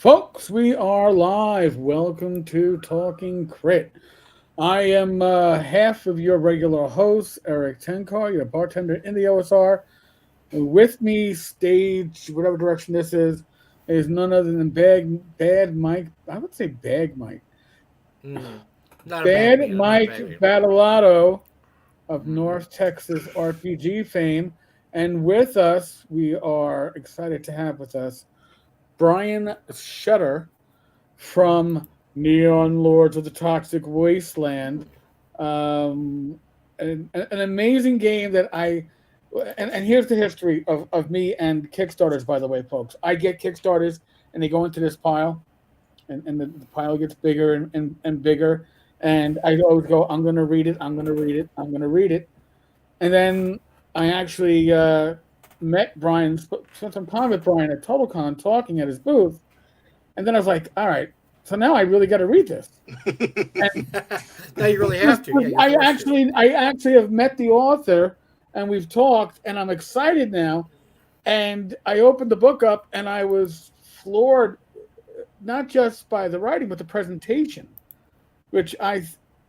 Folks, we are live. Welcome to Talking Crit. I am half of your regular host, Eric Tenkar, your bartender in the OSR. With me, stage, whatever direction this is none other than Bad Mike. I would say Bag Mike. Mm, not a bag Bad man. I'm not a Mike bag man. Battleato of Mm-hmm. North Texas RPG fame. And with us, we are excited to have with us Brian Shutter from Neon Lords of the Toxic Wasteland. An amazing game that and here's the history of me and Kickstarters, by the way, folks. I get Kickstarters and they go into this pile, and the pile gets bigger and bigger. And I always go, I'm going to read it, I'm going to read it, I'm going to read it. And then I actually met Brian, spent some time with Brian at TotalCon talking at his booth. And then I was like, all right, so now I really got to read this. And Now you really have to. Yeah, you're forced to. I actually have met the author and we've talked, and I'm excited now. And I opened the book up and I was floored, not just by the writing, but the presentation, which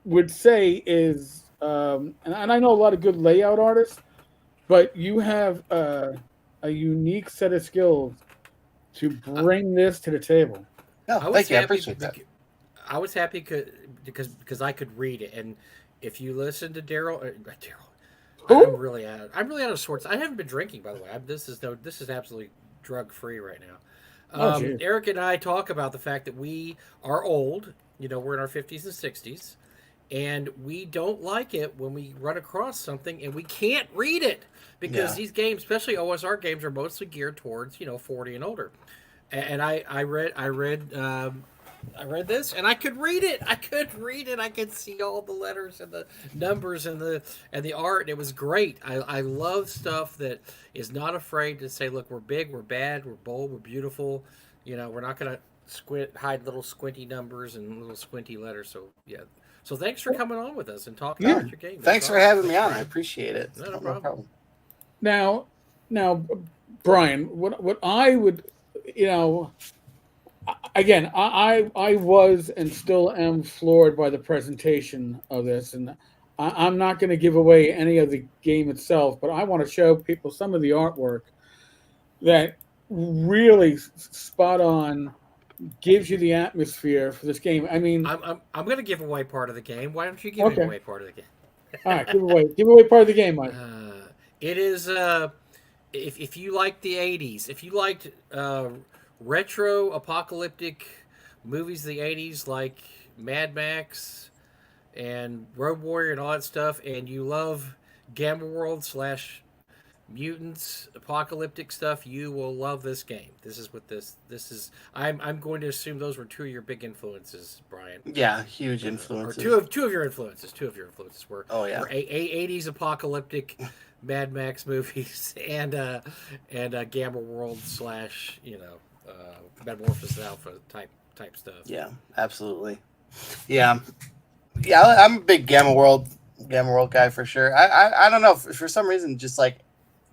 would say is, and I know a lot of good layout artists, but you have a unique set of skills to I, bring this to the table. No, I was thank you. I happy. appreciate that. I was happy because I could read it, and if you listen to Daryl, Who? I'm really out of sorts. I haven't been drinking, by the way. This is absolutely drug free right now. Oh, geez. Eric and I talk about the fact that we are old. You know, we're in our 50s and 60s, and we don't like it when we run across something and we can't read it because Yeah. these games, especially OSR games, are mostly geared towards 40 and older. And I read this and I could read it. I could read it. I could see all the letters and the numbers and the art. And it was great. I love stuff that is not afraid to say, look, we're big, we're bad, we're bold, we're beautiful. We're not gonna hide little squinty numbers and little squinty letters. So yeah. So thanks for coming on with us and talking Yeah. about your game. That's Thanks for awesome. having me on. I appreciate it. No, no No problem. problem. Now, Brian, what I would, you know, again, I was and still am floored by the presentation of this, and I'm not going to give away any of the game itself, but I want to show people some of the artwork that really spot on gives you the atmosphere for this game. I mean, I'm gonna give away part of the game. Why don't you give okay, away part of the game? all right, give away part of the game, Mike. It is if you like the '80s, if you liked retro apocalyptic movies of the '80s like Mad Max and Road Warrior and all that stuff, and you love Gamma World slash mutants apocalyptic stuff, you will love this game. This is. I'm going to assume those were two of your big influences, Brian. Yeah, huge Or influences. two of your influences. Two of your influences Oh yeah. were 80s apocalyptic Mad Max movies and Gamma World slash Metamorphosis Alpha type stuff. Yeah, absolutely. Yeah, yeah. I'm a big Gamma World guy for sure. I don't know, for some reason, just like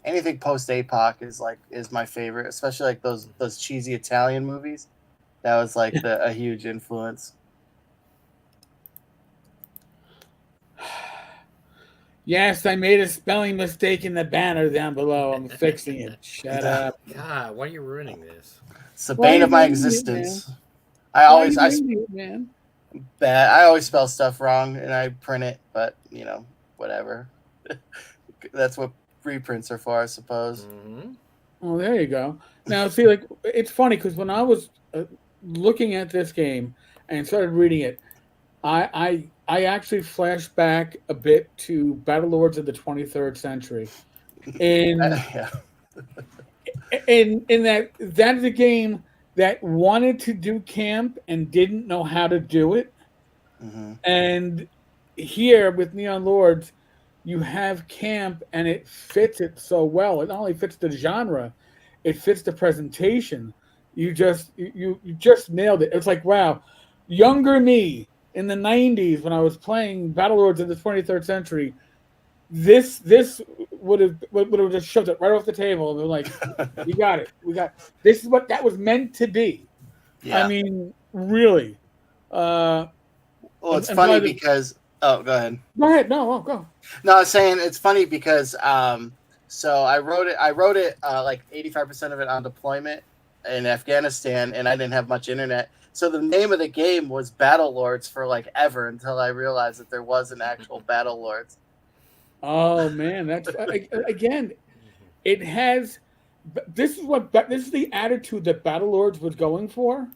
anything post APOC is my favorite, especially like those cheesy Italian movies. That was like a huge influence. Yes, I made a spelling mistake in the banner down below. I'm fixing it. Shut up. God, why are you ruining this? It's the Why are bane you of my ruining it, existence. man? I Why are you always I ruining it, man? bad. I always spell stuff wrong and I print it, but whatever. That's what reprints are for, I suppose. Mm-hmm. Oh, there you go. Now, see, like it's funny because when I was looking at this game and started reading it, I actually flashed back a bit to Battle Lords of the 23rd century. In Yeah. in that's a game that wanted to do camp and didn't know how to do it. Hmm. And here with Neon Lords, you have camp and it fits it so well. It not only fits the genre, it fits the presentation. You just nailed it. It's like, wow, younger me in the 90s when I was playing Battle Lords of the 23rd century, this would have just shoved it right off the table and been like, we got it. This is what that was meant to be. Yeah. I mean, really. Well, it's And by funny the because oh, go ahead. go ahead. No, go. No, I was saying it's funny because so I wrote it like 85% of it on deployment in Afghanistan, and I didn't have much internet. So the name of the game was Battle Lords for like ever until I realized that there was an actual Battle Lords. Oh man, that's again. It has. This is the attitude that Battlelords was going for,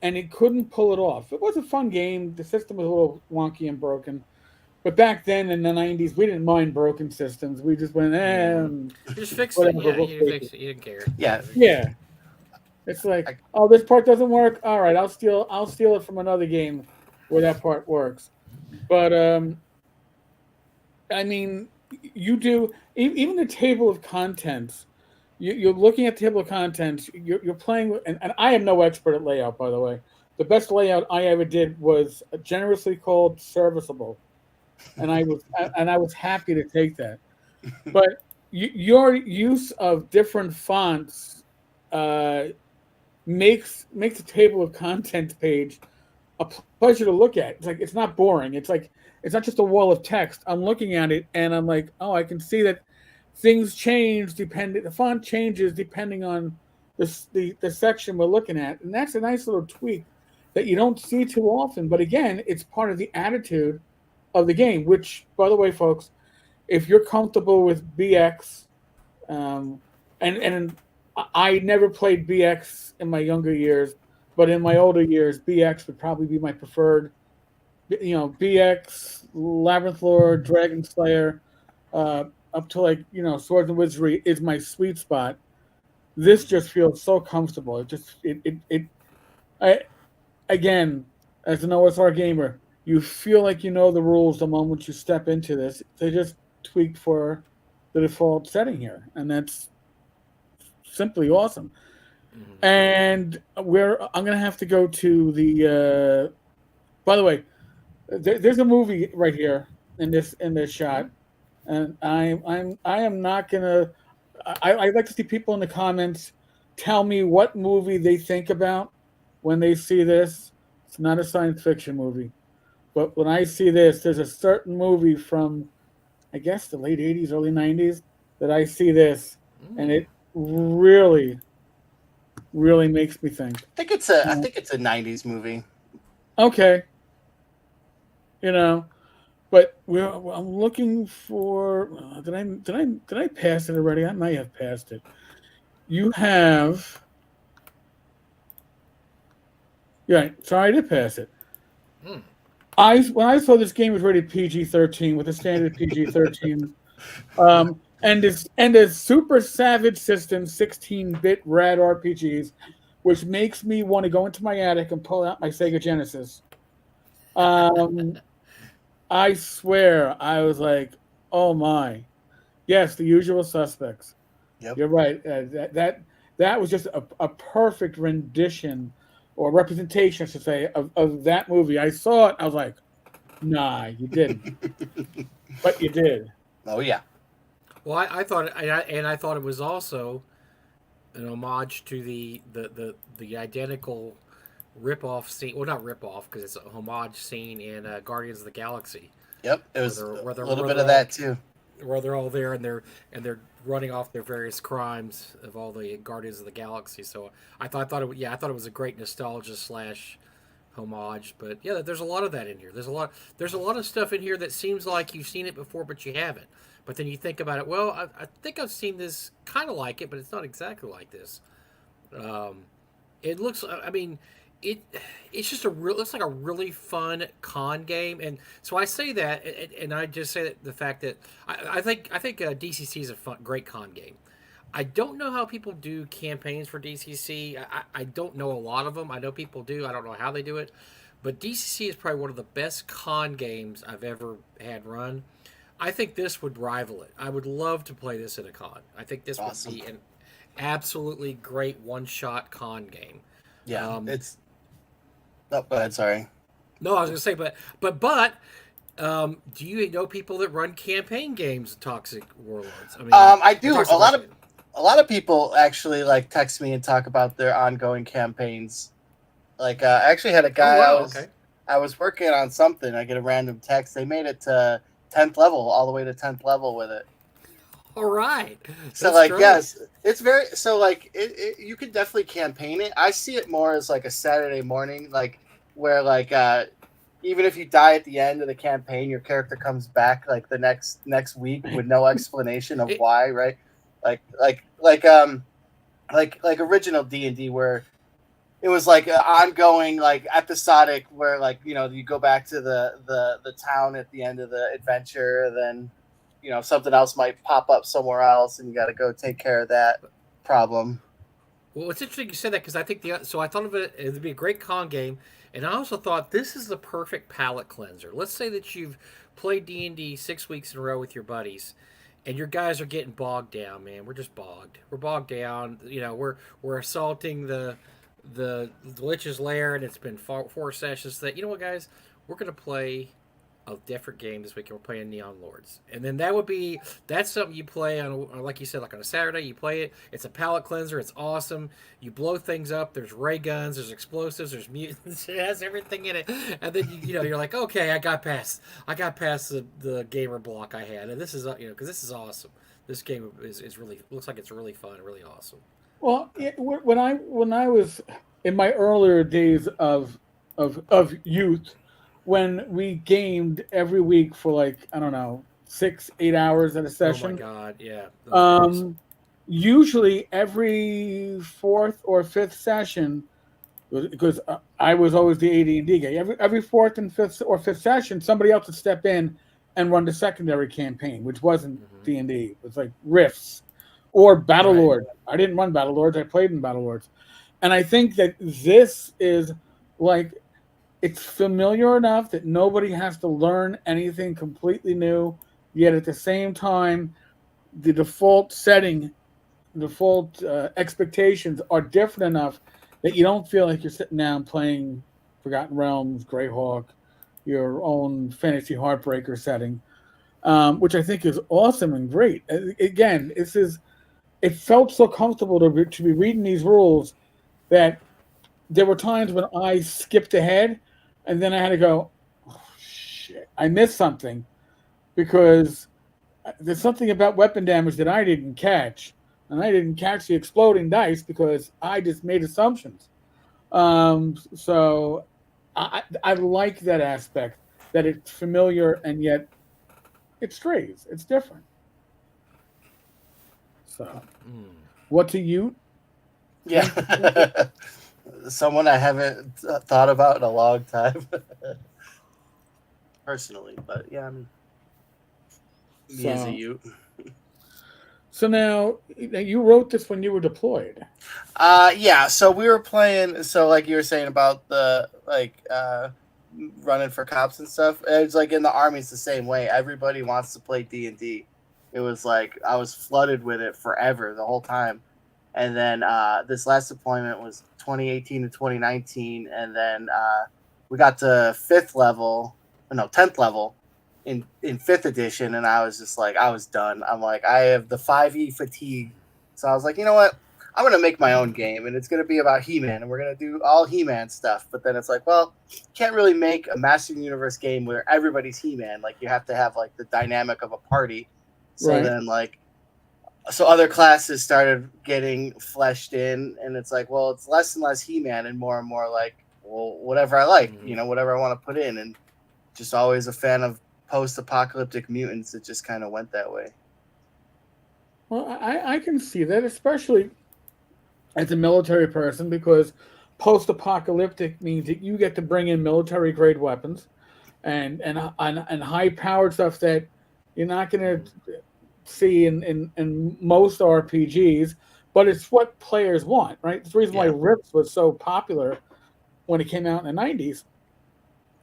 and it couldn't pull it off. It was a fun game. The system was a little wonky and broken, but back then in the '90s, we didn't mind broken systems. We just went, Just fixed it. whatever, Yeah, we'll you fake fixed it. it. You didn't care. Yeah. Yeah, it's like, I, oh, this part doesn't work. All right, I'll steal it from another game where that part works. But I mean, you do even the table of contents. You're looking at the table of contents. You're playing with, and I am no expert at layout, by the way. The best layout I ever did was generously called serviceable, and I was happy to take that. But your use of different fonts uh, makes the table of contents page a pleasure to look at. It's like it's not boring. It's like it's not just a wall of text. I'm looking at it and I'm like, oh, I can see that things change depending. The font changes depending on the section we're looking at, and that's a nice little tweak that you don't see too often. But again, it's part of the attitude of the game. Which, by the way, folks, if you're comfortable with BX, um, and I never played BX in my younger years, but in my older years, BX would probably be my preferred. BX, Labyrinth Lord, Dragon Slayer, up to like Swords and Wizardry is my sweet spot. This just feels so comfortable. I again, as an OSR gamer, you feel like you know the rules the moment you step into this. They just tweaked for the default setting here, and that's simply awesome. Mm-hmm. And where I'm gonna have to go to the. By the way, there's a movie right here in this shot, and I am not gonna. I'd like to see people in the comments tell me what movie they think about when they see this. It's not a science fiction movie, but when I see this, there's a certain movie from I guess the late '80s, early '90s that I see this, and it really, really makes me think. I think it's a '90s movie. Okay, you know, but I'm looking for. Did I pass it already? I might have passed it. You have. Yeah, sorry, I did pass it. Mm. When I saw this game was rated PG-13 with a standard PG-13, and the Super Savage System 16-bit rad RPGs, which makes me want to go into my attic and pull out my Sega Genesis. I swear, I was like, "Oh my, yes, the usual suspects." Yep. You're right. That was just a perfect rendition or representation, I should say, of that movie. I saw it. I was like, "Nah, you didn't," but you did. Oh yeah. Well, I thought, I thought it was also an homage to the identical rip-off scene. Well, not rip-off because it's a homage scene in Guardians of the Galaxy. Yep. It was Where a little bit of that too. Where they're all there and they're running off their various crimes of all the Guardians of the Galaxy. So I thought it was a great nostalgia slash homage. But yeah, there's a lot of that in here. There's a lot of stuff in here that seems like you've seen it before, but you haven't. But then you think about it. Well, I think I've seen this kind of like it, but it's not exactly like this. It looks. I mean, it's just looks like a really fun con game, and so I say that, and I just say that the fact that I think DCC is a great con game. I don't know how people do campaigns for DCC. I don't know a lot of them. I know people do. I don't know how they do it, but DCC is probably one of the best con games I've ever had run. I think this would rival it. I would love to play this in a con. I think this would be an absolutely great one-shot con game. Yeah, it's. Oh, go ahead. Sorry. No, I was going to say, but do you know people that run campaign games, Toxic Warlords? I mean, I do. Toxic A lot of people actually like text me and talk about their ongoing campaigns. Like I actually had a guy Oh wow, okay. I was working on something. I get a random text. They made it to 10th level, all the way to 10th level with it. All right, So that's like great. yes, it's very so like you could definitely campaign it. I see it more as like a Saturday morning, like where like even if you die at the end of the campaign, your character comes back like the next week with no explanation of It, why, right? Like like original D&D where it was like ongoing like episodic where like you go back to the town at the end of the adventure, then something else might pop up somewhere else and you got to go take care of that problem. well, it's interesting you said that because I think so I thought of it. It'd be a great con game, and I also thought this is the perfect palate cleanser. Let's say that you've played D&D 6 weeks in a row with your buddies, and your guys are getting bogged down. Man, we're just bogged. We're bogged down. We're assaulting the Lich's lair, and it's been four sessions. That what, guys, we're gonna play a different game this week. And we're playing Neon Lords, and then that's something you play on, like you said, like on a Saturday. You play it. It's a palate cleanser. It's awesome. You blow things up. There's ray guns. There's explosives. There's mutants. It has everything in it. And then you're like, okay, I got past the gamer block I had, and this is because this is awesome. This game is really looks like it's really fun, really awesome. Well, when I was in my earlier days of youth, when we gamed every week for like I don't know 6-8 hours at a Oh my session, god, yeah, those days. um, usually every fourth or fifth session, because I was always the AD&D guy. Every fourth and fifth session, somebody else would step in and run the secondary campaign, which wasn't Hmm. D&D. It was like Rifts or Battle Right. Lord. I didn't run Battle Lords. I played in Battle Lords, and I think that this is like it's familiar enough that nobody has to learn anything completely new. Yet at the same time, the default setting, default expectations are different enough that you don't feel like you're sitting down playing Forgotten Realms, Greyhawk, your own fantasy heartbreaker setting, which I think is awesome and great. Again, it felt so comfortable to be reading these rules that there were times when I skipped ahead and then I had to go, oh, shit, I missed something because there's something about weapon damage that I didn't catch. And I didn't catch the exploding dice because I just made assumptions. So I like that aspect that it's familiar and yet it strays. It's different. So, Mm. what to you? Yeah. Someone I haven't thought about in a long time personally, but yeah, I mean, me as a So, Ute. so now you wrote this when you were deployed. Yeah, so we were playing, so like you were saying about the like running for cops and stuff. It's like in the army it's the same way. Everybody wants to play D&D. It was like I was flooded with it forever the whole time. And then this last deployment was 2018 to 2019, and then we got to 10th level in 5th edition, and I was just like, I was done. I'm like, I have the 5e fatigue. So I was like, you know what? I'm going to make my own game, and it's going to be about He-Man, and we're going to do all He-Man stuff. But then it's like, well, you can't really make a Master Universe game where everybody's He-Man. Like, you have to have, like, the dynamic of a party. So Right. then, like, so other classes started getting fleshed in, and it's like, well, it's less and less He-Man and more like, well, whatever I like, Hmm. whatever I want to put in. And just always a fan of post-apocalyptic mutants. It just kind of went that way. Well, I can see that, especially as a military person, because post-apocalyptic means that you get to bring in military-grade weapons and high-powered stuff that you're not going Hmm. to see in most RPGs, but it's what players want, right? It's the reason why Yeah. Rips was so popular when it came out in the 90s.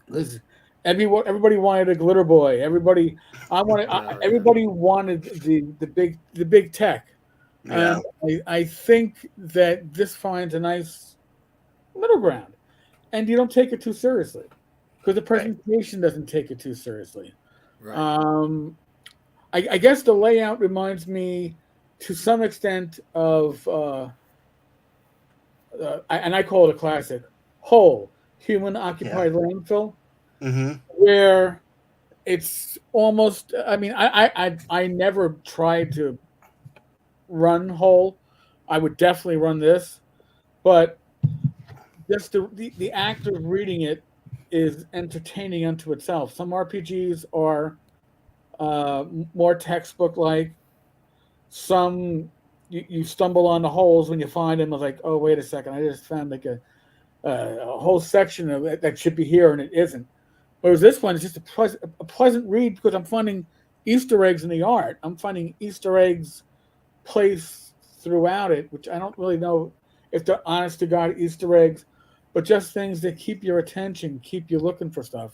Is everybody wanted a glitter boy. Oh yeah. Everybody wanted the big tech. Yeah. And I think that this finds a nice middle ground. And you don't take it too seriously because the Right. presentation doesn't take it too seriously. Right. Um, I guess the layout reminds me to some extent of, and I call it a classic, Whole, Human Occupied Landfill, Mm-hmm. where it's almost. I mean, I never tried to run Whole. I would definitely run this, but just the act of reading it is entertaining unto itself. Some RPGs are more textbook like. Some you stumble on the holes when you find them. It's like, oh wait a second, I just found like a whole section of it that should be here and it isn't. Whereas this one is just a pleasant read because I'm finding Easter eggs in the art. I'm finding Easter eggs placed throughout it, which I don't really know if they're honest to God Easter eggs, but just things that keep your attention, keep you looking for stuff.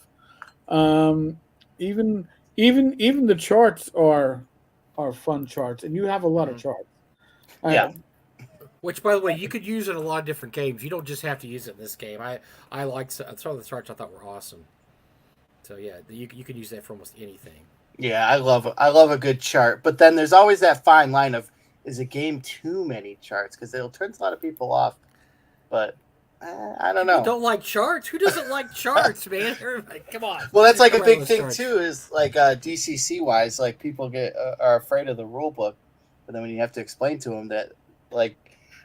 Um, even the charts are fun charts, and you have a lot of charts. Yeah. Which, by the way, you could use it in a lot of different games. You don't just have to use it in this game. I like some of the charts I thought were awesome. So yeah, you could use that for almost anything. Yeah, I love a good chart, but then there's always that fine line of, is a game too many charts? Because it'll turn a lot of people off. But I don't know. Don't like charts? Who doesn't like charts, man? Everybody, come on. Well, that's like a Around big with thing charts. too. Is like DCC wise, like people are afraid of the rule book, but then when you have to explain to them that like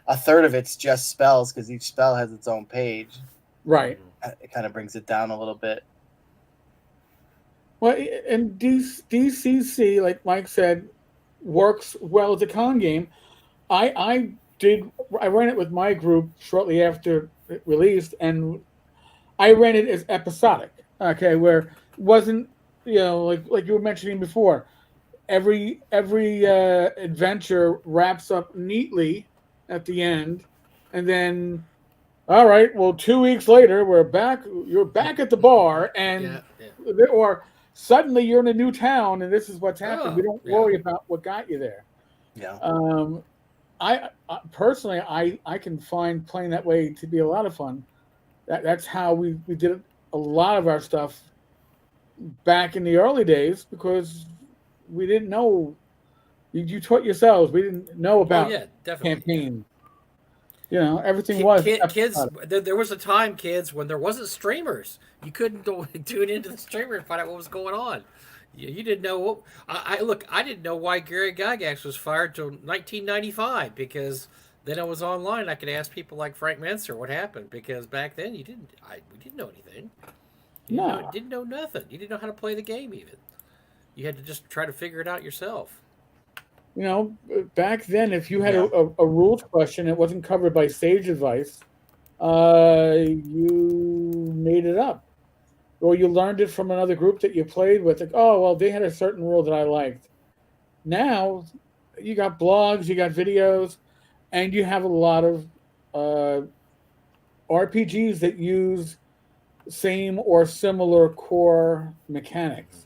a third of it's just spells because each spell has its own page, Right. it kind of brings it down a little bit. Well, and DCC, like Mike said, works well as a con game. I ran it with my group shortly after it released, and I ran it as episodic. Okay, where it wasn't like you were mentioning before. Every adventure wraps up neatly at the end, and then all right, well, 2 weeks later we're back. You're back at the bar, and or suddenly you're in a new town, and this is what's happened. We don't worry about what got you there. Yeah. I personally, I can find playing that way to be a lot of fun. That's how we did a lot of our stuff back in the early days because we didn't know. You taught yourselves. We didn't know about campaign. Everything was kids. There was a time, kids, when there wasn't streamers. You couldn't tune into the streamer and find out what was going on. You didn't know what. I didn't know why Gary Gygax was fired till 1995 because then I was online. I could ask people like Frank Menser what happened because back then we didn't know anything. Didn't know nothing. You didn't know how to play the game even. You had to just try to figure it out yourself. Back then, if you had a rules question that wasn't covered by sage advice, you made it up. Or you learned it from another group that you played with. Like, oh, well, they had a certain rule that I liked. Now, you got blogs, you got videos, and you have a lot of RPGs that use same or similar core mechanics,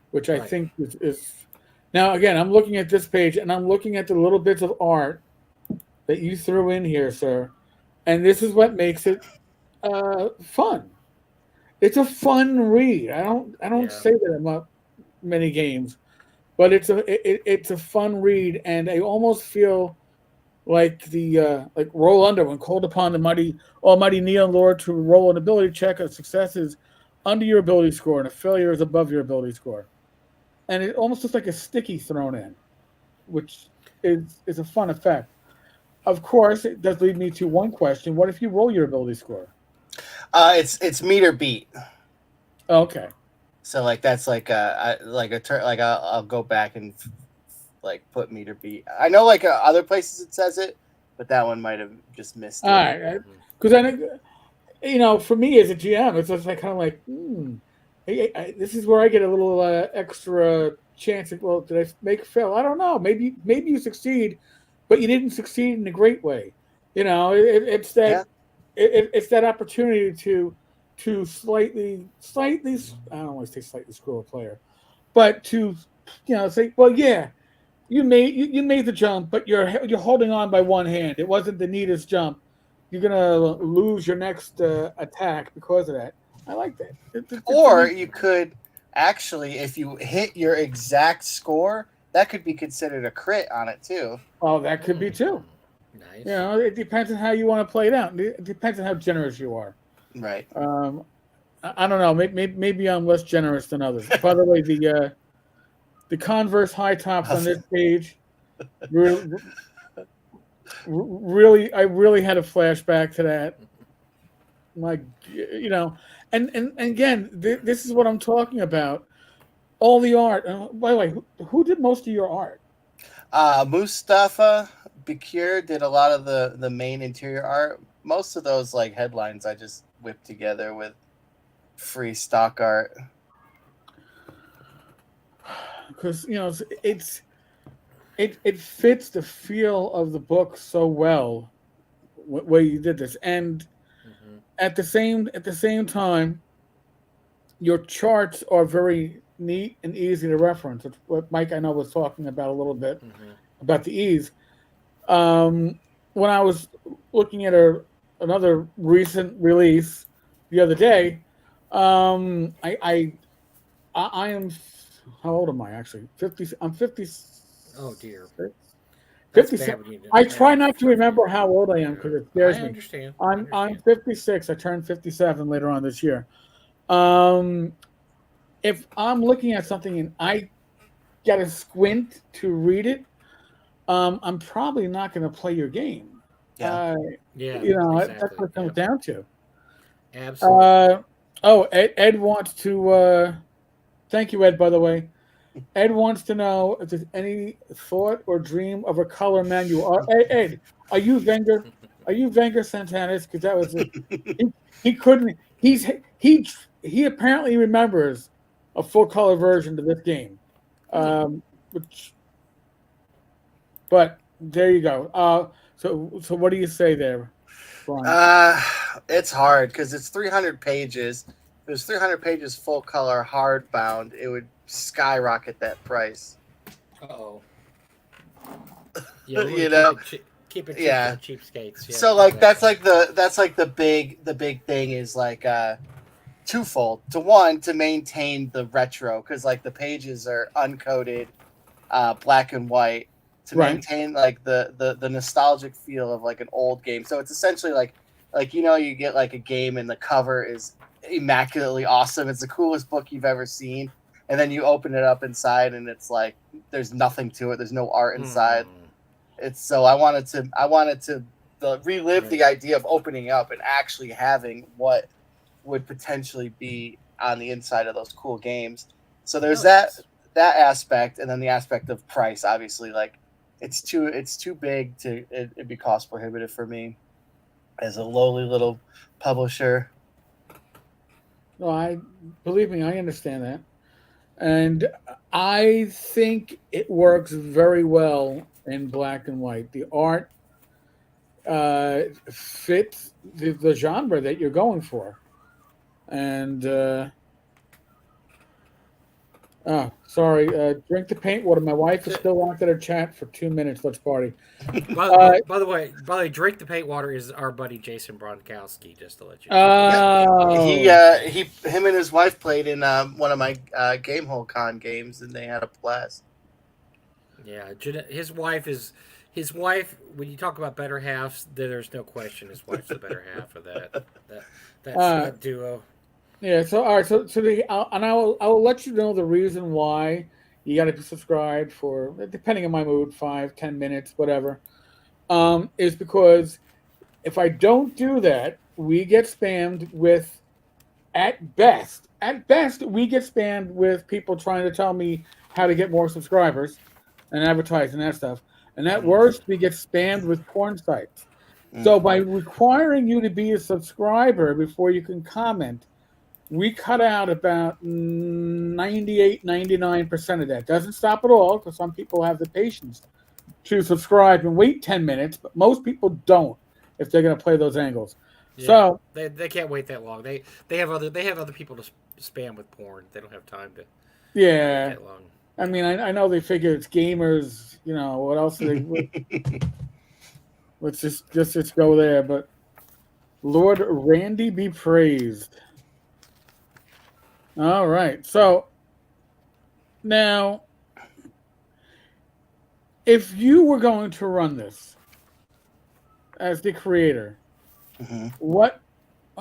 which I think is. Now, again, I'm looking at this page, and I'm looking at the little bits of art that you threw in here, sir. And this is what makes it fun. It's a fun read. I don't say that about many games, but it's a fun read, and I almost feel like the like roll under when called upon the almighty Neon Lord to roll an ability check. A success is under your ability score, and a failure is above your ability score. And it almost looks like a sticky thrown in, which is a fun effect. Of course, it does lead me to one question: what if you roll your ability score? It's meter beat. Okay. So like that's like I'll go back and like put meter beat. I know like other places it says it, but that one might have just missed it. All right, because I think for me as a GM, it's just like kind of like this is where I get a little extra chance. Well, did I make a fail? I don't know. Maybe you succeed, but you didn't succeed in a great way. It's that it's that opportunity to slightly I don't want to say slightly screw a player, but to say, well, yeah, you made the jump, but you're holding on by one hand. It wasn't the neatest jump. You're gonna lose your next attack because of that. I like that. Or you could actually, if you hit your exact score, that could be considered a crit on it too. Oh, that could be too. Nice. It depends on how you want to play it out. It depends on how generous you are. Right. I don't know. Maybe I'm less generous than others. By the way, the Converse high tops on this page really, really, I really had a flashback to that. Like, and again, this is what I'm talking about. All the art. By the way, who did most of your art? Mustafa Bakir did a lot of the main interior art. Most of those like headlines I just whipped together with free stock art. Because it fits the feel of the book so well where you did this, and Mm-hmm. at the same time, your charts are very neat and easy to reference. It's what Mike I know was talking about a little bit Mm-hmm. about the ease. When I was looking at another recent release the other day, I am, how old am I actually? 50. I'm 56. Oh dear, that's 56. bad when you I have try a not to remember how old I am because it I scares me. understand. I I'm understand. 56. I turned 57 later on this year. Um, if I'm looking at something and I got to squint to read it, I'm probably not going to play your game. Yeah. Uh, Yeah, that's exactly. what it comes Yeah, down to. absolutely. Uh, oh, Ed wants to. Thank you, Ed. By the way, Ed wants to know if there's any thought or dream of a color manual. Ed, are you Wenger? Are you Wenger Santanis? Because that was he couldn't. He apparently remembers a full color version of this game. Hmm. Which, but there you go. So what do you say there, Brian? Uh, it's hard because it's 300 pages. If it was 300 pages full color hardbound, it would skyrocket that price. Oh, yeah. We want to you know, keep it cheap for the yeah. cheapskates. Yeah, So like exactly. that's like the big thing is like twofold. To one, to maintain the retro because like the pages are uncoated, black and white to Right. maintain like the nostalgic feel of like an old game. So it's essentially like you get like a game and the cover is immaculately awesome. It's the coolest book you've ever seen. And then you open it up inside and it's like there's nothing to it. There's no art inside. Hmm. It's so I wanted to relive Right. the idea of opening up and actually having what would potentially be on the inside of those cool games. So there's Oh that yes. that aspect, and then the aspect of price. Obviously, like it's too big to it'd be cost prohibitive for me as a lowly little publisher. No, I believe me, I understand that. And I think it works very well in black and white. The art fits the genre that you're going for. And oh, sorry, drink the paint water. My wife is So, still wanted to chat for 2 minutes. Let's party. by, Uh, by, by the way, Drink the Paint Water is our buddy Jason Bronkowski. Just to let you know. Yep. He oh, uh he him and his wife played in one of my Gamehole Con games, and they had a blast. Yeah, his wife. When you talk about better halves, there's no question his wife's the better half of that uh, that duo. yeah. So all right. And I will let you know the reason why you got to be subscribed for, depending on my mood, 5, 10 minutes, whatever. Is because if I don't do that, we get spammed with, at best, we get spammed with people trying to tell me how to get more subscribers and advertising that stuff. And at Mm. worst, we get spammed with porn sites. So Mm. by requiring you to be a subscriber before you can comment, we cut out about 98, 99% of that. Doesn't stop at all because some people have the patience to subscribe and wait 10 minutes, but most people don't if they're going to play those angles. Yeah, So, they can't wait that long. They have other people to spam with porn. They don't have time to wait yeah, that long. I Yeah. mean, I know they figure it's gamers, what else do they, let's just go there, but Lord Randy be praised. All right. So, now if you were going to run this as the creator, Mhm. what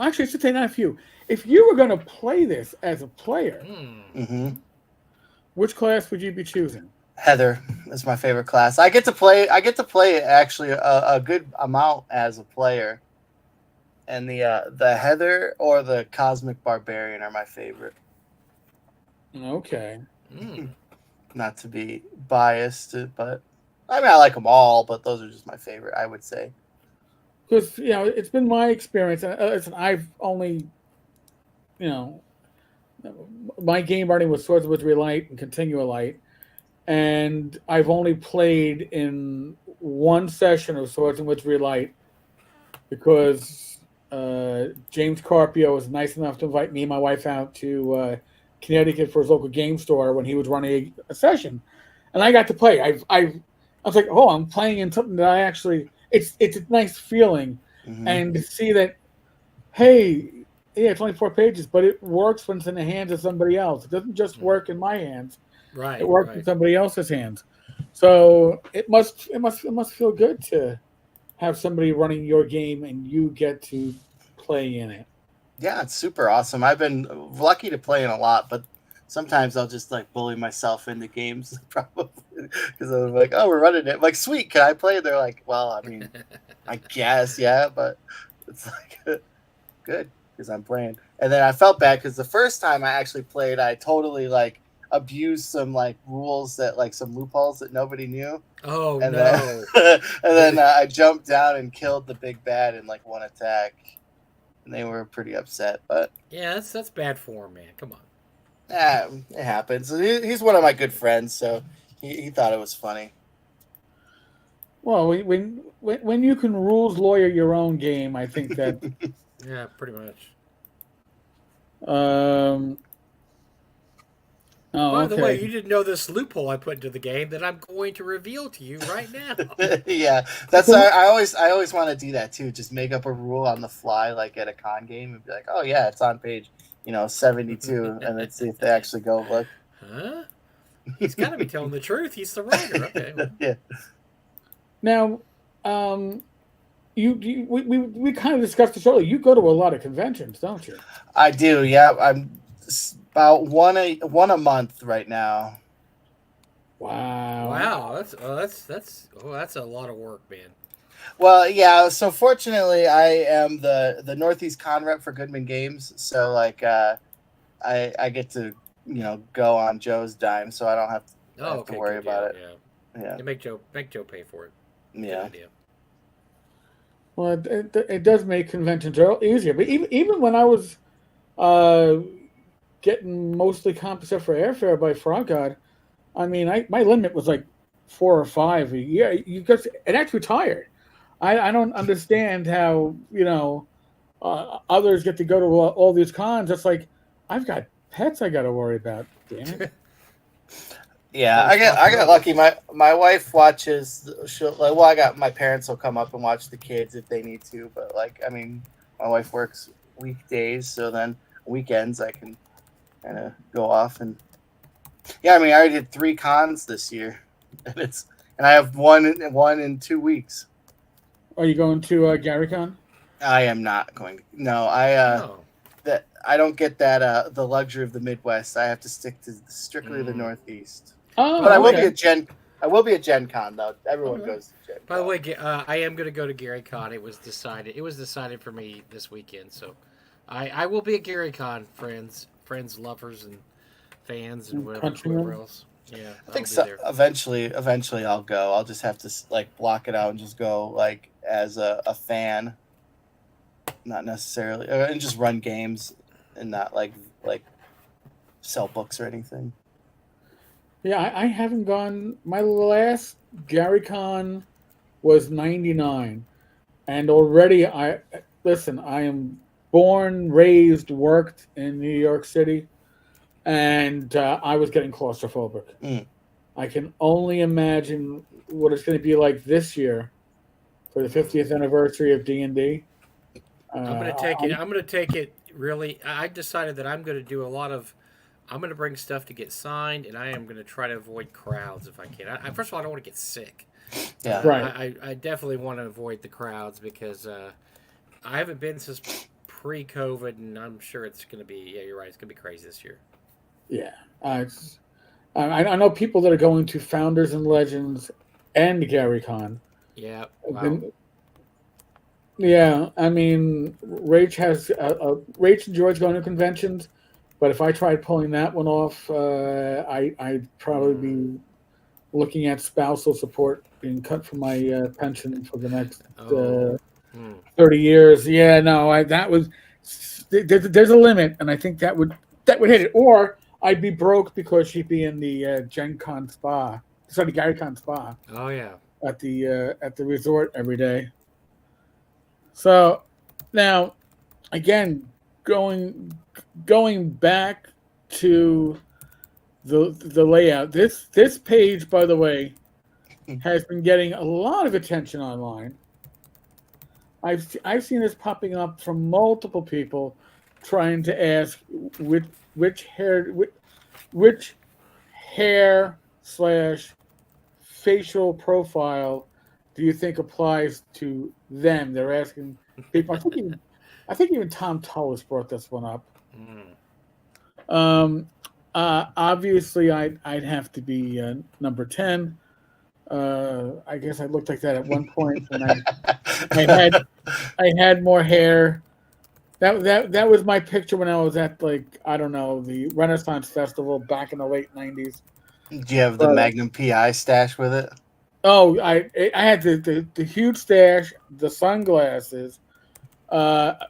actually, I should say not a few. If you were going to play this as a player, Mm-hmm. which class would you be choosing? Heather is my favorite class. I get to play. I get to play actually a good amount as a player, and the Heather or the Cosmic Barbarian are my favorite. Okay. Not to be biased, but I mean I like them all, but those are just my favorite. I would say. Because it's been my experience, and listen, I've only, you know, my game running was Swords of Wizardry Light and Continua Light, and I've only played in one session of Swords and Wizardry Light because James Carpio was nice enough to invite me and my wife out to Connecticut for his local game store when he was running a session, and I got to play. I was like, oh, I'm playing in something that I actually. It's a nice feeling, and to see that, hey, yeah, it's only 4 pages, but it works when it's in the hands of somebody else. It doesn't just work in my hands; Right. it works in somebody else's hands. So it must feel good to have somebody running your game and you get to play in it. Yeah, it's super awesome. I've been lucky to play in a lot, but sometimes I'll just like bully myself into games, probably because I'm like, "Oh, we're running it." I'm like, sweet, can I play? And they're like, "Well, I mean, I guess, yeah," but it's like good because I'm playing. And then I felt bad because the first time I actually played, I totally like abused some like rules that like some loopholes that nobody knew. Oh And no! then I jumped down and killed the big bad in like one attack, and they were pretty upset. But Yeah, that's bad form, man. Come on. it happens. He's one of my good friends, so he thought it was funny. Well, when you can rules lawyer your own game, I think that. Yeah, pretty much. Oh, By the way, okay. you didn't know this loophole I put into the game that I'm going to reveal to you right now. Yeah, that's I always want to do that too. Just make up a rule on the fly, like at a con game, and be like, "Oh yeah, it's on page 72," and then see if they actually go look. Huh? He's got to be telling the truth. He's the writer. Okay. Well. Yeah. Now, we kind of discussed this earlier. You go to a lot of conventions, don't you? I do. Yeah, I'm about one a month right now. Wow. Wow, that's a lot of work, man. Well, yeah. So fortunately, I am the Northeast con rep for Goodman Games. So like, I get to go on Joe's dime, so I don't have to worry about it. Yeah. You make Joe pay for it. Yeah. Good idea. Well, it does make conventions easier. But even when I was getting mostly comp except for airfare by Frog God, I mean, my limit was like 4 or 5 a year. It actually retired. I don't understand how others get to go to all these cons. It's like I've got pets I got to worry about. Damn it. Yeah, I got lucky. My wife watches. I got my parents will come up and watch the kids if they need to. But like, I mean, my wife works weekdays, so then weekends I can kind of go off and. Yeah, I mean, I already did 3 cons this year, and I have one in 2 weeks. Are you going to GaryCon? I am not going to. No, I don't get that the luxury of the Midwest. I have to stick to strictly the Northeast. Oh, but I will okay. be at Gen Con though. Everyone goes to Gen Con. By the way, I am going to go to GaryCon. It was decided for me this weekend, so I will be at GaryCon, friends, lovers, and fans, and whatever else. Yeah, I think so. Eventually, I'll go. I'll just have to like block it out and just go like as a fan, not necessarily, and just run games and not like sell books or anything. Yeah, I haven't gone. My last GaryCon was '99, and already I am born, raised, worked in New York City, and I was getting claustrophobic. I can only imagine what it's going to be like this year for the 50th anniversary of D&D. I'm going to take it really. I decided that I'm going to do a lot of. I'm going to bring stuff to get signed, and I am going to try to avoid crowds if I can. First of all, I don't want to get sick. Yeah, right. I definitely want to avoid the crowds because I haven't been since pre-COVID, and I'm sure it's going to be. Yeah, you're right. It's going to be crazy this year. Yeah, I know people that are going to Founders and Legends and Gary Con. Yeah. Wow. Yeah, I mean, Rach enjoys going to conventions, but if I tried pulling that one off, I'd probably be looking at spousal support being cut from my pension for the next Oh. Hmm. 30 years. Yeah, no, there's a limit, and I think that would hit it. Or I'd be broke because she'd be in the Gen Con spa, sorry, Gary Con spa Oh yeah. at the resort every day. So now, again, going back to the layout. This page, by the way, has been getting a lot of attention online. I've seen this popping up from multiple people trying to ask which hair slash facial profile do you think applies to them? They're asking people. I think even Tom Tullis brought this one up. Obviously, I'd have to be number 10. I guess I looked like that at one point when I had more hair. That was my picture when I was at, like, I don't know, the Renaissance Festival back in the late 90s. Do you have the Magnum PI stash with it? Oh, I had the huge stash, the sunglasses, a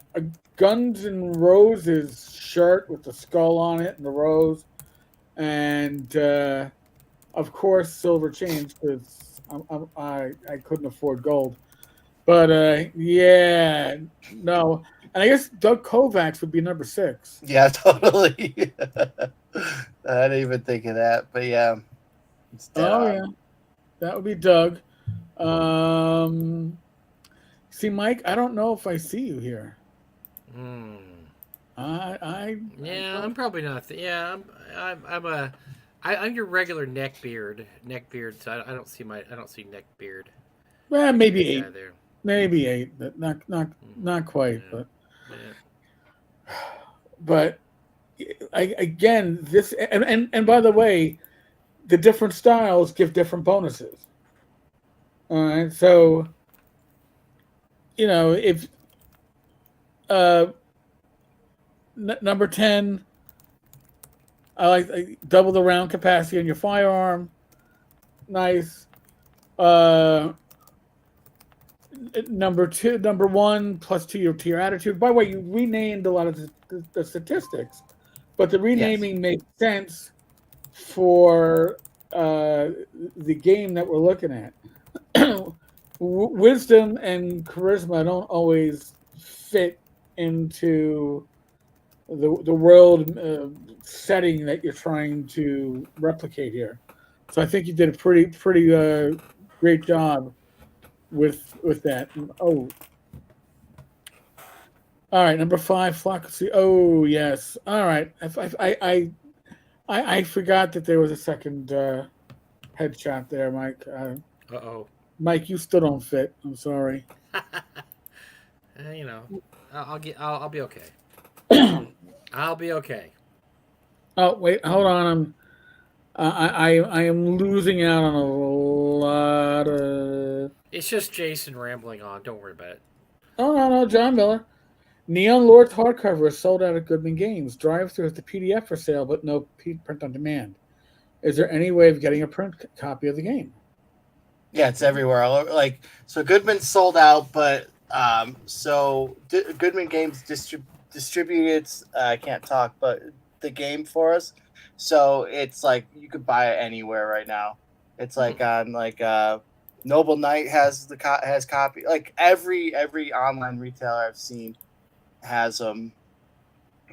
Guns N' Roses shirt with the skull on it and the rose, and of course silver chains because I couldn't afford gold. But yeah, no, and I guess Doug Kovacs would be number 6. Yeah, totally. I didn't even think of that, but yeah. Yeah, that would be Doug. See, Mike, I don't know if I see you here. I'm probably not. I'm your regular neckbeard. So I don't see neckbeard. Well, maybe 8. There. Maybe 8, but not quite. Yeah. But again, this and by the way, the different styles give different bonuses. All right, so if number 10, I like double the round capacity on your firearm. Nice. Number 1 + 2 to your attitude. By the way, you renamed a lot of the statistics, but the renaming makes sense for the game that we're looking at. Wisdom and charisma don't always fit into the world setting that you're trying to replicate here. So I think you did a pretty great job with that. Oh, all right, number 5, Flockacy. Oh yes, all right. I forgot that there was a second headshot there, Mike. Mike, you still don't fit. I'm sorry. I'll be okay. I'll be okay. Oh wait, hold on. I am losing out on a lot of. It's just Jason rambling on. Don't worry about it. Oh no, John Miller. Neon Lord's hardcover is sold out at Goodman Games. Drive-thru has the PDF for sale, but no print on demand. Is there any way of getting a print copy of the game? Yeah, it's everywhere. So Goodman's sold out, but Goodman Games distributes. I can't talk, but the game for us. So it's like you could buy it anywhere right now. It's like on Noble Knight has copy. Like every online retailer I've seen has them.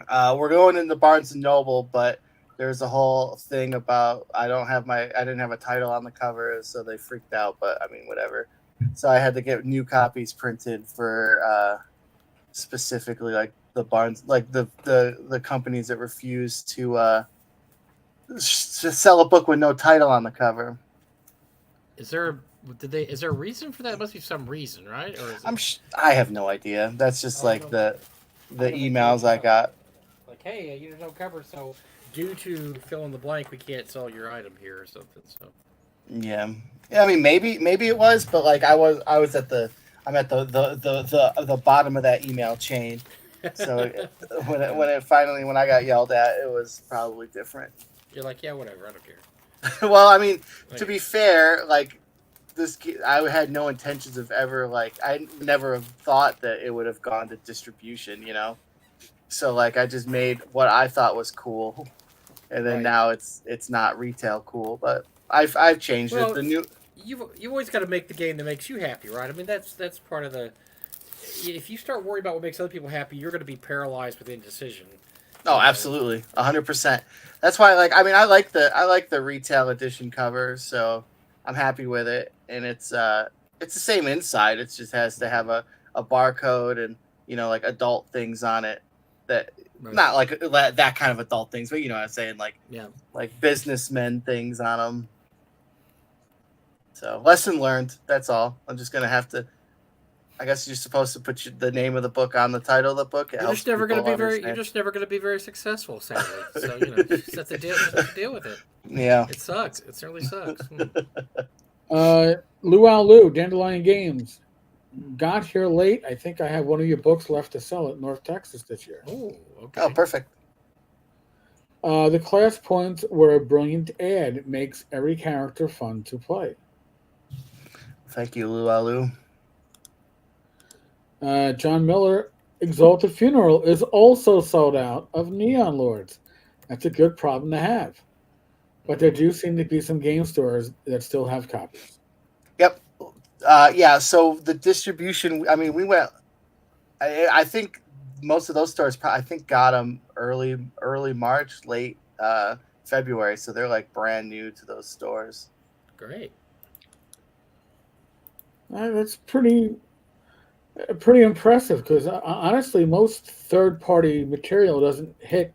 We're going into Barnes and Noble, but there's a whole thing about I didn't have a title on the cover, so they freaked out. But I mean, whatever. So I had to get new copies printed for specifically like the Barnes, like the companies that refuse to sell a book with no title on the cover. Is there a reason for that? Must be some reason, right? Or I have no idea. That's just the emails I got. Like, hey, you don't cover, so due to fill in the blank, we can't sell your item here or something. So Yeah, yeah. I mean, maybe it was, but like I'm at the bottom of that email chain. So when I got yelled at, it was probably different. you're like, yeah, whatever, I don't care. Well, I mean, Like, to be fair, like I had no intentions of ever like I never have thought that it would have gone to distribution, you know. So like I just made what I thought was cool, and then Right. now it's not retail cool, but I've changed well, it. The new you've always got to make the game that makes you happy, right? I mean, that's part of the. If you start worrying about what makes other people happy, you're going to be paralyzed with indecision. Oh, absolutely, 100%. That's why, like, I mean, I like the retail edition cover, so I'm happy with it. And it's the same inside. It just has to have a barcode and like adult things on it. That Right. not like that kind of adult things, but you know what I'm saying, like Yeah. like businessmen things on them. So lesson learned. That's all. I'm just gonna have to. I guess you're supposed to put the name of the book on the title of the book. You're just never going to be very. You're just never going to be very successful, sadly. So just have to deal with it. Yeah. It sucks. It certainly sucks. Luau Lu, Dandelion Games. Got here late. I think I have one of your books left to sell at North Texas this year. Oh, okay. Oh, perfect. The class points were a brilliant ad. It makes every character fun to play. Thank you, Luau. John Miller, Exalted Funeral is also sold out of Neon Lords. That's a good problem to have. But there do seem to be some game stores that still have copies. Yep. Yeah, so the distribution, I mean, we went, I think most of those stores, I think got them early March, late February. So they're like brand new to those stores. Great. That's pretty impressive because honestly, most third-party material doesn't hit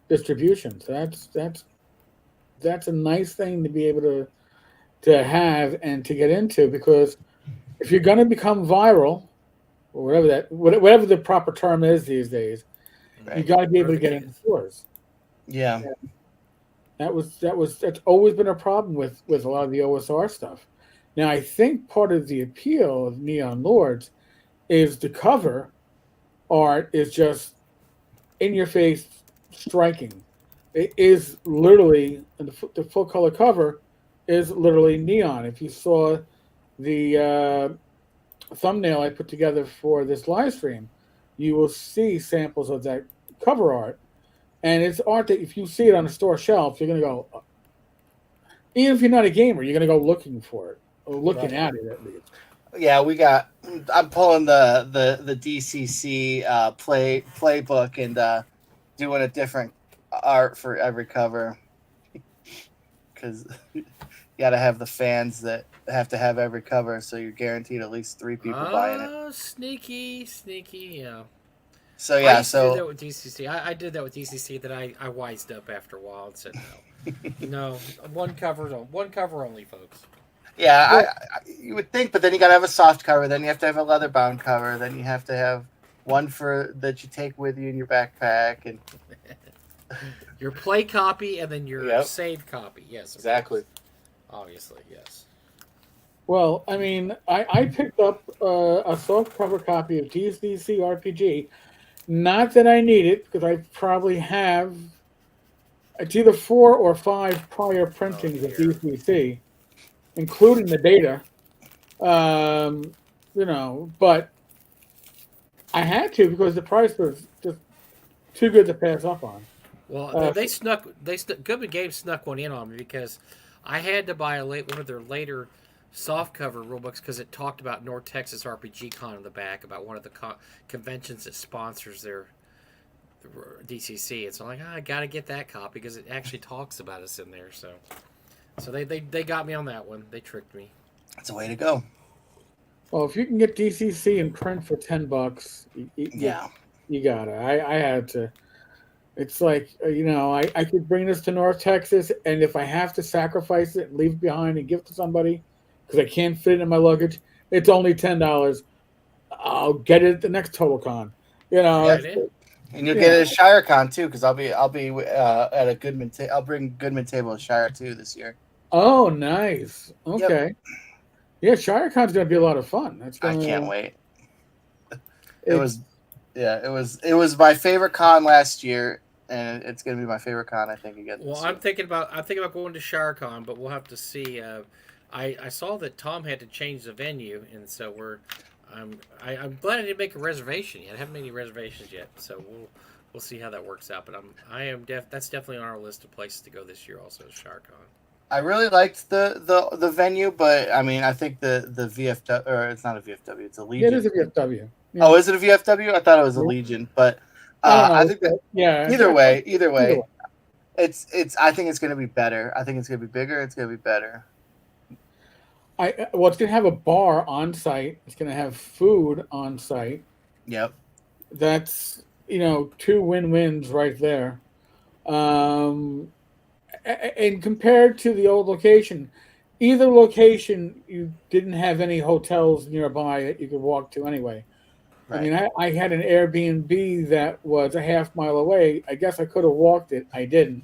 distribution. So that's a nice thing to be able to have and to get into, because if you're going to become viral, or whatever the proper term is these days, Right. you got to be able to get into stores. Yeah. That's always been a problem with a lot of the OSR stuff. Now, I think part of the appeal of Neon Lords is the cover art is just in your face, striking. It is literally the full color cover is literally neon. If you saw the thumbnail I put together for this live stream, you will see samples of that cover art, and it's art that if you see it on a store shelf, you're gonna go. Even if you're not a gamer, you're gonna go looking for it or looking at it at least. Yeah, I'm pulling the DCC playbook and doing a different art for every cover, because you got to have the fans that have to have every cover, so you're guaranteed at least 3 people buying it. Oh, sneaky, yeah. So yeah, I used to do that with DCC. I did that with DCC. That I wised up after a while and said no, one cover only, folks. Yeah, you would think, but then you got to have a soft cover. Then you have to have a leather bound cover. Then you have to have one that you take with you in your backpack, and your play copy, and then your saved copy. Yes, exactly. Obviously, yes. Well, I mean, I picked up a soft cover copy of DCC RPG. Not that I need it, because I probably have it's either 4 or 5 prior printings of DCC, including the beta. But I had to because the price was just too good to pass up on. Well, Goodman Games snuck one in on me because I had to buy one of their later softcover rulebooks because it talked about North Texas RPG Con in the back, about one of the conventions that sponsors their DCC. And so I'm like, I got to get that copy because it actually talks about us in there. So they got me on that one. They tricked me. That's a way to go. Well, if you can get DCC in print for $10, you gotta. I had to. It's like, I could bring this to North Texas, and if I have to sacrifice it and leave it behind and give it to somebody because I can't fit it in my luggage, it's only $10. I'll get it at the next TotalCon. You know, Yeah, it's, it is. And you'll Yeah. get it at ShireCon too, because I'll be at a Goodman. I'll bring Goodman table to Shire too this year. oh, nice. Yep. Okay. Yeah, ShireCon's going to be a lot of fun. That's I going can't to. wait. It It's, was, yeah, it was my favorite con last year, and it's gonna be my favorite con I think again. Well, This year. I'm thinking about going to ShireCon, but we'll have to see. I saw that Tom had to change the venue, and so I'm glad I didn't make a reservation yet. I haven't made any reservations yet, so we'll see how that works out. But that's definitely on our list of places to go this year. Also, ShireCon. I really liked the venue, but I mean, I think the VFW, or it's not a VFW, it's a yeah, it Legion. is a VFW. Yeah. Oh, is it a VFW? I thought it was a Yeah. Legion, but I don't know. I think that yeah. either way, Either way. it's. I think it's going to be better. I think it's going to be bigger. It's going to be better. Well, it's going to have a bar on site. It's going to have food on site. Yep. That's, two win-wins right there. And compared to the old location, either location you didn't have any hotels nearby that you could walk to anyway. Right. I mean, I had an Airbnb that was a half mile away. I guess I could have walked it. I didn't.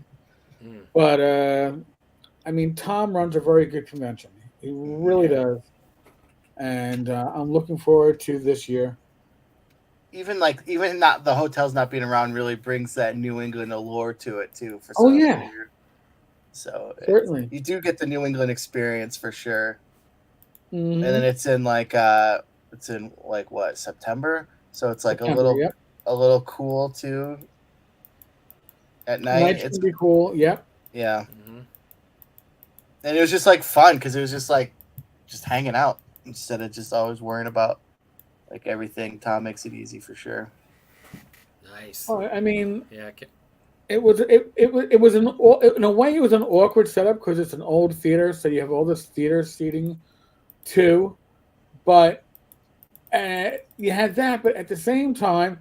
But I mean, Tom runs a very good convention. He really does, and I'm looking forward to this year. Even not the hotels not being around really brings that New England allure to it too. For Oh, yeah. year. So Certainly. you do get the New England experience for sure. Mhm. And then it's in what, September? So it's like September, yep. a little cool too. At night, Nights it's can be cool. Yep. yeah. And it was just like fun because it was just like just hanging out instead of just always worrying about like everything. Tom makes it easy for sure. Nice. Oh, I mean, Yeah. it was in a way it was an awkward setup because it's an old theater, so you have all this theater seating too, but you had that. But at the same time,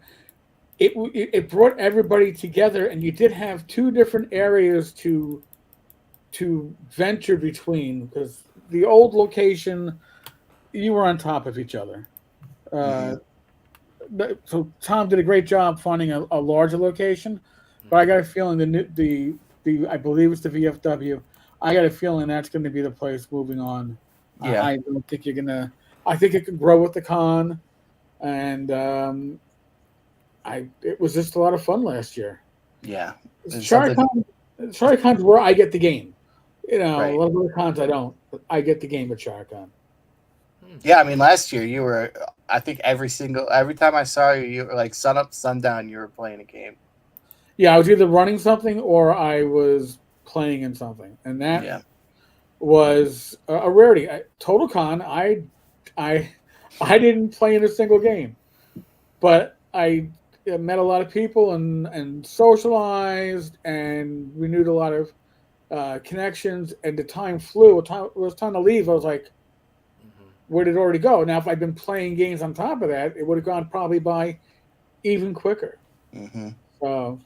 it brought everybody together, and you did have two different areas to venture between, because the old location you were on top of each other. So Tom did a great job finding a larger location, but I got a feeling the I believe it's the VFW. I got a feeling that's going to be the place moving on. Yeah. I don't think you're gonna. I think it could grow with the con, and it was just a lot of fun last year. Yeah. ShireCon's where I get the game. Right. A lot of other cons I don't, but I get the game at ShireCon. Yeah, I mean, last year you were. I think every time I saw you, you were like sun up, sundown. You were playing a game. Yeah, I was either running something or I was playing in something, and that was a rarity. Total Con, I didn't play in a single game, but I met a lot of people and socialized and renewed a lot of connections. And the time flew. It was time to leave. I was like, where did it already go? Now, if I'd been playing games on top of that, it would have gone probably by even quicker. So,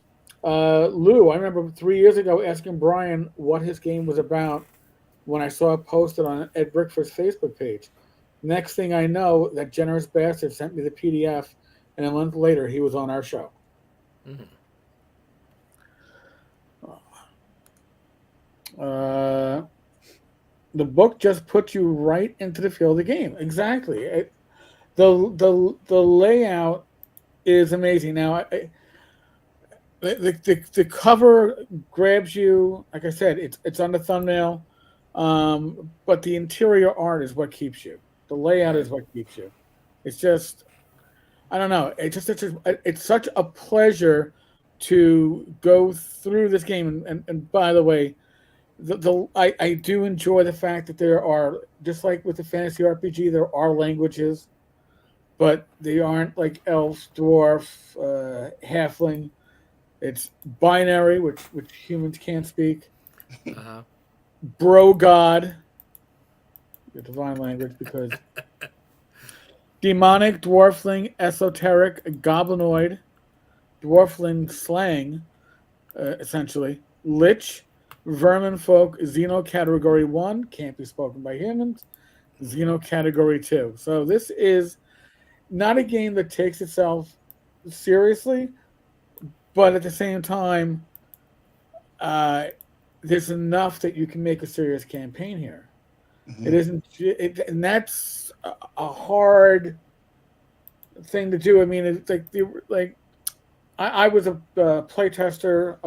Lou, I remember 3 years ago asking Brian what his game was about when I saw it posted on Ed Brickford's Facebook page. Next thing I know, that generous bastard sent me the PDF, and a month later, he was on our show. The book just puts you right into the feel of the game. Exactly. The layout is amazing. Now, the cover grabs you. Like I said, it's on the thumbnail, but the interior art is what keeps you. The layout is what keeps you. It's just, I don't know. It's such a pleasure to go through this game. And by the way, I do enjoy the fact that there are, just like with the fantasy RPG, there are languages, but they aren't like elf, dwarf, halfling. It's binary, which humans can't speak. Bro God, the divine language, because demonic, dwarfling, esoteric, goblinoid, dwarfling slang, essentially, lich, vermin folk, Xeno category 1, can't be spoken by humans, Xeno category 2. So this is not a game that takes itself seriously, but at the same time, uh, there's enough that you can make a serious campaign here. It Mhm. isn't, and that's a hard thing to do. I mean, it's like I was a playtester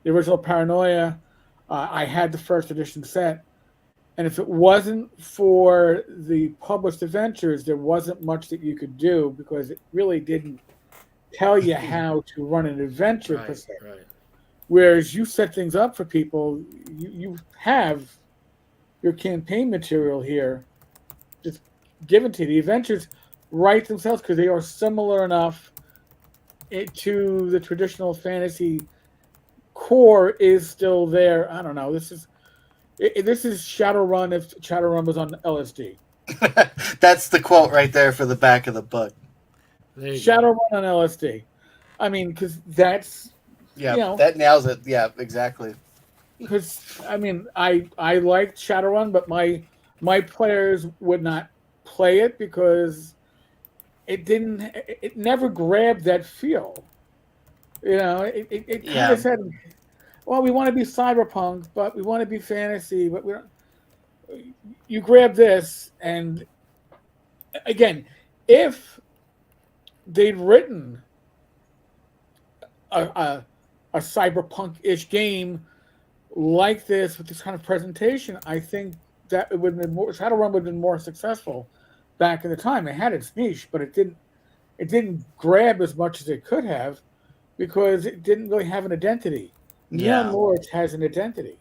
the original Paranoia. I had the first edition set, and if it wasn't for the published adventures, there wasn't much that you could do because it really didn't tell you how to run an adventure per Right, se. right. Whereas you set things up for people, you have your campaign material here, just given to you. The adventures write themselves because they are similar enough to the traditional fantasy core is still there. I don't know. This is Shadowrun if Shadowrun was on LSD. That's the quote right there for the back of the book. There you go. Shadowrun on LSD. I mean, because that's Yeah, that nails it. Yeah, exactly. because I mean I liked Shadowrun, but my players would not play it because it never grabbed that feel. It kind Yeah, of said, well, we want to be cyberpunk, but we want to be fantasy, but we don't. You grab this, and again, if they'd written a cyberpunk-ish game like this with this kind of presentation, I think that it would have been more. Shadowrun would have been more successful back in the time. It had its niche, but it didn't. It didn't grab as much as it could have because it didn't really have an identity. Neon yeah, Lords has an identity.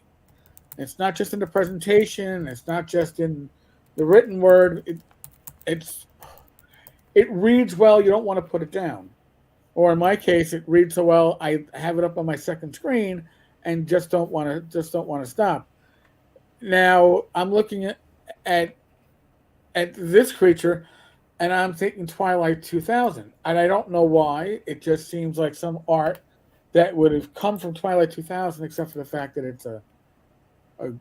It's not just in the presentation. It's not just in the written word. It's it reads well. You don't want to put it down. Or in my case, it reads so well I have it up on my second screen and just don't want to stop. Now I'm looking at at this creature and I'm thinking Twilight 2000, and I don't know why. It just seems like some art that would have come from Twilight 2000, except for the fact that it's a, a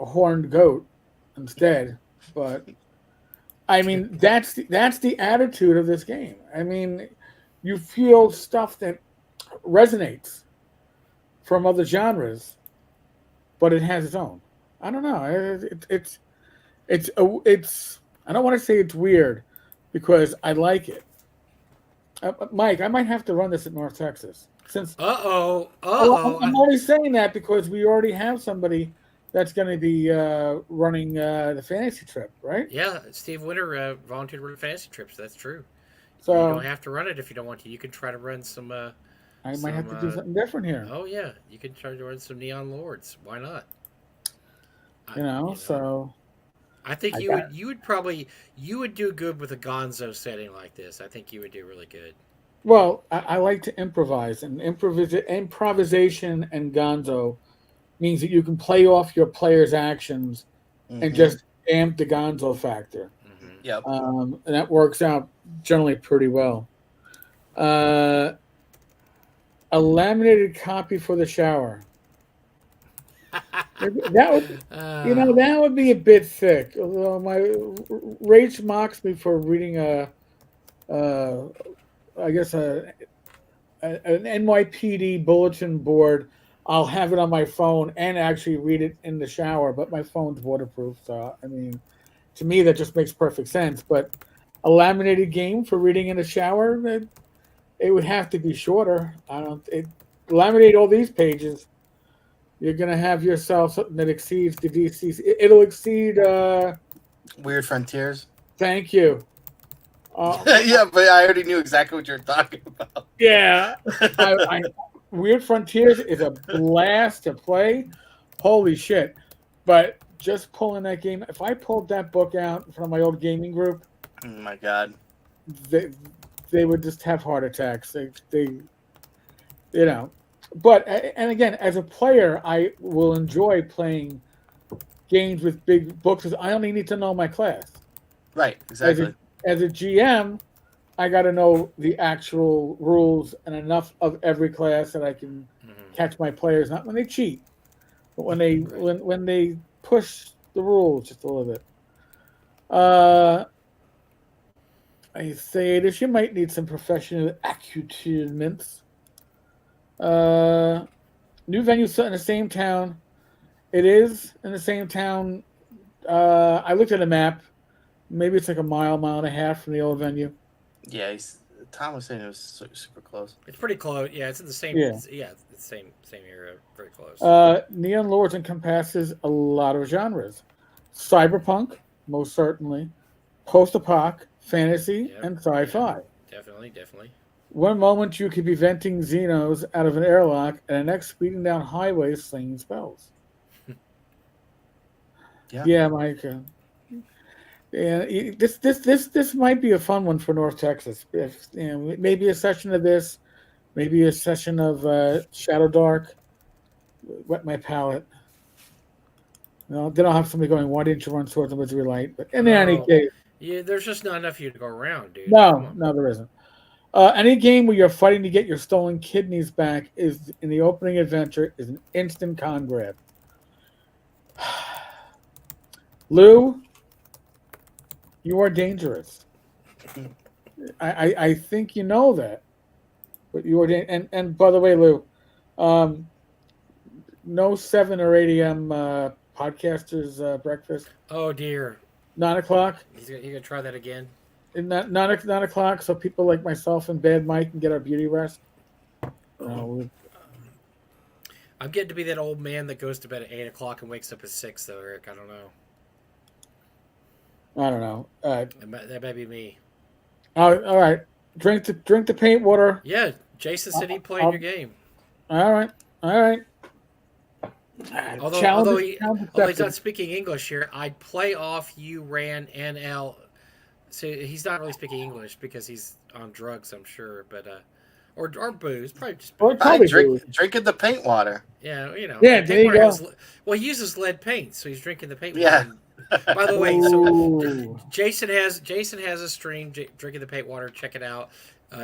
horned goat instead. But I mean, that's the attitude of this game. I mean, you feel stuff that resonates from other genres, but it has its own. I don't know. It's. I don't want to say it's weird because I like it. Mike, I might have to run this at North Texas since. Uh oh. I'm only saying that because we already have somebody that's going to be running the fantasy trip, right? Yeah, Steve Winter volunteered to run fantasy trips. That's true. You don't So have to run it if you don't want to. You can try to run some. I might have Some. to do something different here. Oh yeah, you can try to run some Neon Lords. Why not? So I think I you got. would. You would probably. You would do good with a Gonzo setting like this. I think you would do really good. Well, I like to improvise, and improvisation and Gonzo means that you can play off your player's actions and hmm just amp the Gonzo factor, Hmm. yep. and that works out generally pretty well. Uh, a laminated copy for the shower. That would, uh, that would be a bit thick. Although my Rach mocks me for reading uh, I guess an NYPD bulletin board. I'll have it on my phone and actually read it in the shower, but my phone's waterproof. So, I mean, to me, that just makes perfect sense. But a laminated game for reading in the shower, it would have to be shorter. I don't, it, laminate all these pages. You're going to have yourself something that exceeds the DCs. It'll exceed, Weird Frontiers. thank you. Yeah, but I already knew exactly what you're talking about. Yeah, I Weird Frontiers is a blast to play. Holy shit! But just pulling that game, if I pulled that book out from my old gaming group, Oh my god. they they would just have heart attacks. They you know. But and again, as a player, I will enjoy playing games with big books because I only need to know my class. Right, As exactly. a GM, I got to know the actual rules and enough of every class that I can hmm. catch my players. Not when they cheat, but when they Right. when they push the rules just a little bit. Uh, I say this. You might need some professional accoutrements. Uh, New venue set in the same town. It is in the same town. I looked at a map. Maybe it's like a mile and a half from the old venue. Yeah, Tom was saying it was super close. It's pretty close. Yeah, it's in the same. Yeah. Yeah, it's the same area. Very close. Neon Lords encompasses a lot of genres. Cyberpunk, most certainly. Post-apoc, fantasy, Yep, and sci-fi. Definitely. One moment you could be venting Xenos out of an airlock, and the next speeding down highways slinging spells. Yeah, Mike. Yeah, this might be a fun one for North Texas. If, maybe a session of this, maybe a session of Shadow Dark. Wet my palate. No, then I'll have somebody going, "Why didn't you run Swords and Wizardry Light?" But in any case, yeah, there's just not enough of you to go around, dude. no, there isn't. Any game where you're fighting to get your stolen kidneys back is in the opening adventure is an instant con grab. Lou, you are dangerous. I think you know that, but you are and by the way, Lou, no 7 or 8 a.m. Podcasters breakfast. Oh dear. 9:00. You gonna try that again? 9:00, so people like myself and Bad Mike can get our beauty rest. I'm getting to be that old man that goes to bed at 8:00 and wakes up at 6, though, Eric. I don't know. That may be me. All right. Drink the paint water. Yeah, Jason said he played your game. All right. Although he's not speaking English here, I'd play off you ran NL. So he's not really speaking English because he's on drugs, I'm sure, but or booze, probably just booze. Probably drinking the paint water. Yeah, Yeah, there you go. Well, he uses lead paint, so he's drinking the paint water. By the way, so Jason has a stream, Drinking the Paint Water. Check it out.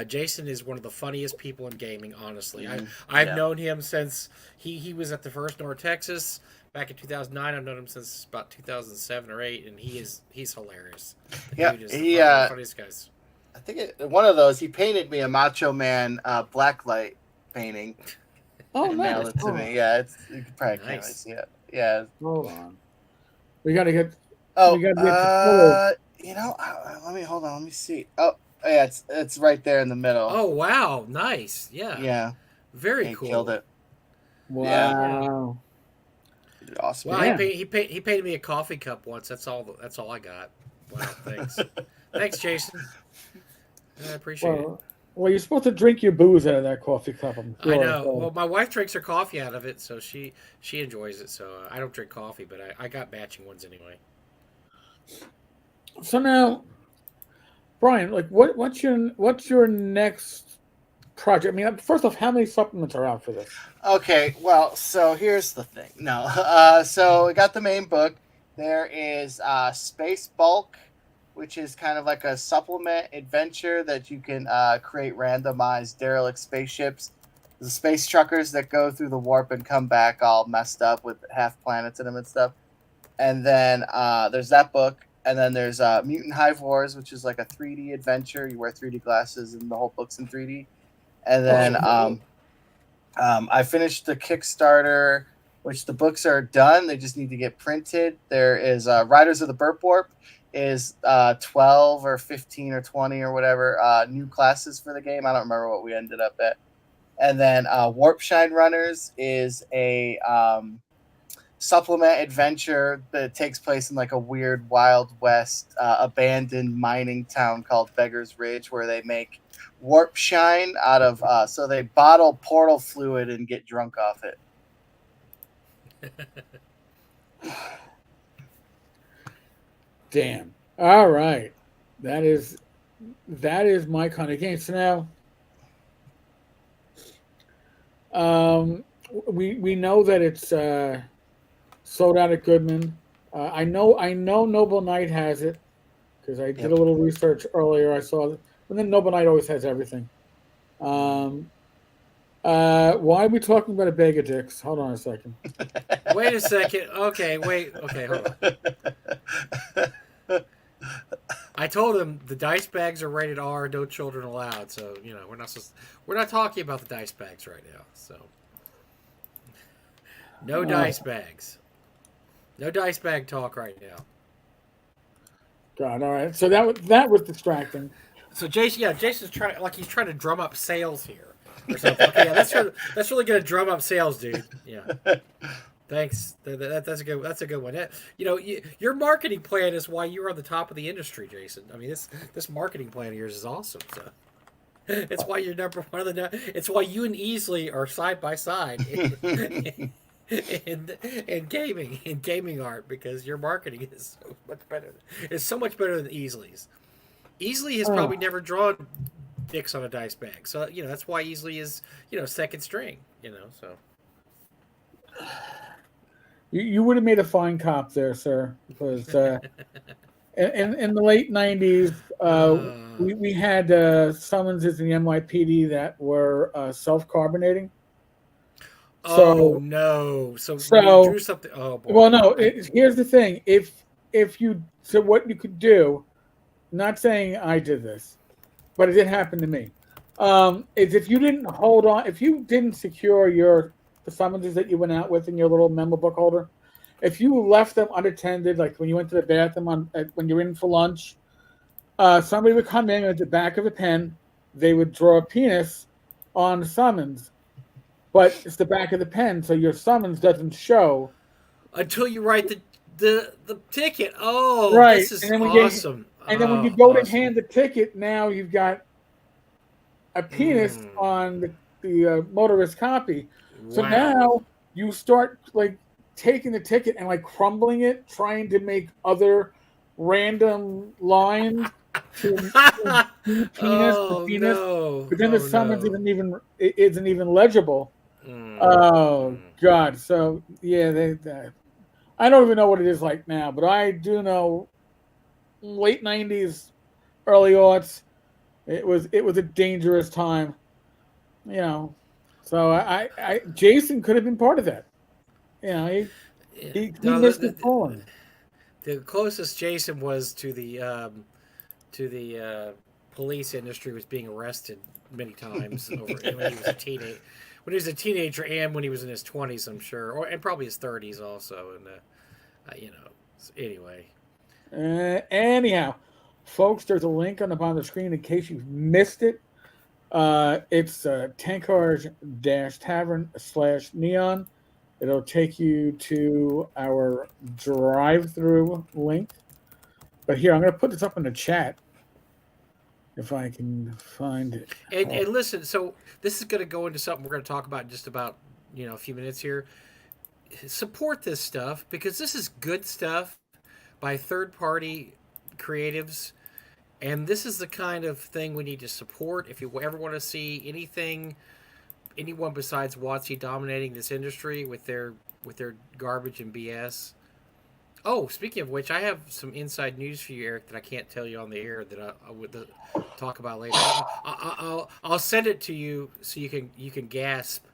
Jason is one of the funniest people in gaming, honestly. I've known him since he was at the first North Texas back in 2009. I've known him since about 2007 or 8, and he's hilarious. Yeah, dude is one of the funniest guys. I think one of those, he painted me a Macho Man blacklight painting. Oh, nice. Mailed it to me. Yeah, you probably can't really see it. Yeah. Hold on. We got to get. Oh, let me see. Oh, yeah, it's right there in the middle. Oh, wow, nice. Yeah. Very cool. Killed it. Wow. Yeah. Awesome. Wow, he painted me a coffee cup once. That's all I got. Wow, thanks. Thanks, Jason. I appreciate it. Well, you're supposed to drink your booze out of that coffee cup. I'm sure, I know. So. Well, my wife drinks her coffee out of it, so she enjoys it. So I don't drink coffee, but I got matching ones anyway. So now, Brian, like, what's your next project? I mean, first off, how many supplements are out for this? Okay, well, so here's the thing. No, so we got the main book. There is Space Bulk, which is kind of like a supplement adventure that you can create randomized derelict spaceships. The space truckers that go through the warp and come back all messed up with half planets in them and stuff. And then there's that book. And then there's Mutant Hive Wars, which is like a 3D adventure. You wear 3D glasses and the whole book's in 3D. And then I finished the Kickstarter, which the books are done. They just need to get printed. There is Riders of the Burp Warp is 12 or 15 or 20 or whatever new classes for the game. I don't remember what we ended up at. And then Warp Shine Runners is a supplement adventure that takes place in like a weird Wild West abandoned mining town called Beggar's Ridge, where they make warp shine out of so they bottle portal fluid and get drunk off it. Damn. All right. That is my kind of game. So now we know that it's sold out at Goodman. I know Noble Knight has it because I did a little research earlier. I saw that, and then Noble Knight always has everything. Why are we talking about a bag of dicks? Hold on a second. Wait a second. Okay, wait. Okay, hold on. I told him the dice bags are rated R, no children allowed. So we're not talking about the dice bags right now. So no dice bags, no dice bag talk right now. God, all right. So that was distracting. So Jason's he's trying to drum up sales here or something. Okay, yeah, that's really gonna drum up sales, dude. Yeah. Thanks. That's a good one. Your marketing plan is why you're on the top of the industry, Jason. I mean, this marketing plan of yours is awesome. So it's why you're number one of the. It's why you and Easley are side by side in gaming art, because your marketing is so much better. It's so much better than Easley's. Easley has probably never drawn dicks on a dice bag, so that's why Easley is second string. So. You would have made a fine cop there, sir. Because in the late '90s, we had summonses in the NYPD that were self-carbonating. Oh no! So when you drew something. Oh boy. Well, no. Here's the thing: what you could do, not saying I did this, but it did happen to me. Is if you didn't hold on, if you didn't secure the summonses that you went out with in your little memo book holder, if you left them unattended, like when you went to the bathroom when you're in for lunch, somebody would come in at the back of a pen. They would draw a penis on the summons, but it's the back of the pen, so your summons doesn't show until you write the ticket. Oh, right. This is awesome. And then when you go to hand the ticket, now you've got a penis on the motorist copy. So now you start like taking the ticket and like crumbling it, trying to make other random lines to penis to penis. No. But then the summons isn't even legible. Oh God! So yeah, I don't even know what it is like now, but I do know late '90s, early aughts. It was a dangerous time, So Jason could have been part of that. He missed the calling. The closest Jason was to the police industry was being arrested many times when he was a teenager. When he was a teenager, and when he was in his 20s, I'm sure, and probably his 30s also. And anyway. Anyhow, folks, there's a link on the bottom of the screen in case you've missed it. It's Tenkar-Tavern/Neon. It'll take you to our drive-through link. But here, I'm going to put this up in the chat if I can find it. And listen, so this is going to go into something we're going to talk about in just about a few minutes here. Support this stuff because this is good stuff by third-party creatives. And this is the kind of thing we need to support. If you ever want to see anyone besides WotC dominating this industry with their garbage and BS. Oh, speaking of which, I have some inside news for you, Eric, that I can't tell you on the air that I would talk about later. I'll send it to you so you can gasp,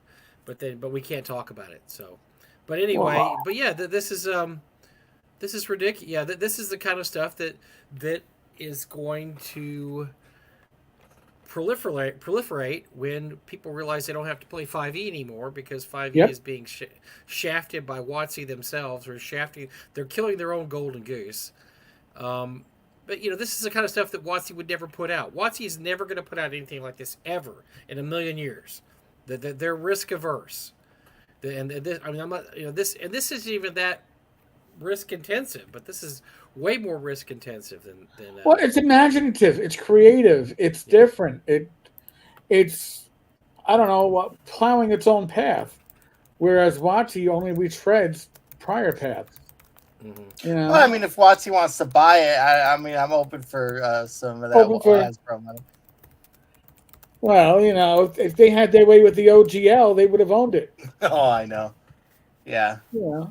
but we can't talk about it. So, but anyway, wow. But yeah, this is ridiculous. Yeah, this is the kind of stuff that is going to proliferate when people realize they don't have to play 5e anymore because 5e is being shafted by WotC themselves, or they're killing their own golden goose. But this is the kind of stuff that WotC would never put out. WotC is never going to put out anything like this ever in a million years. They're risk averse, and this, I mean, I'm not, this isn't even that risk intensive, but this is way more risk intensive than well, it's imaginative, it's creative, it's different, it's I don't know, plowing its own path, whereas WotC only retreads prior paths. Well, I mean, if WotC wants to buy it, I mean, I'm open for some of that Hasbro money. Well, if they had their way with the OGL, they would have owned it. Oh, I know. Yeah. Yeah.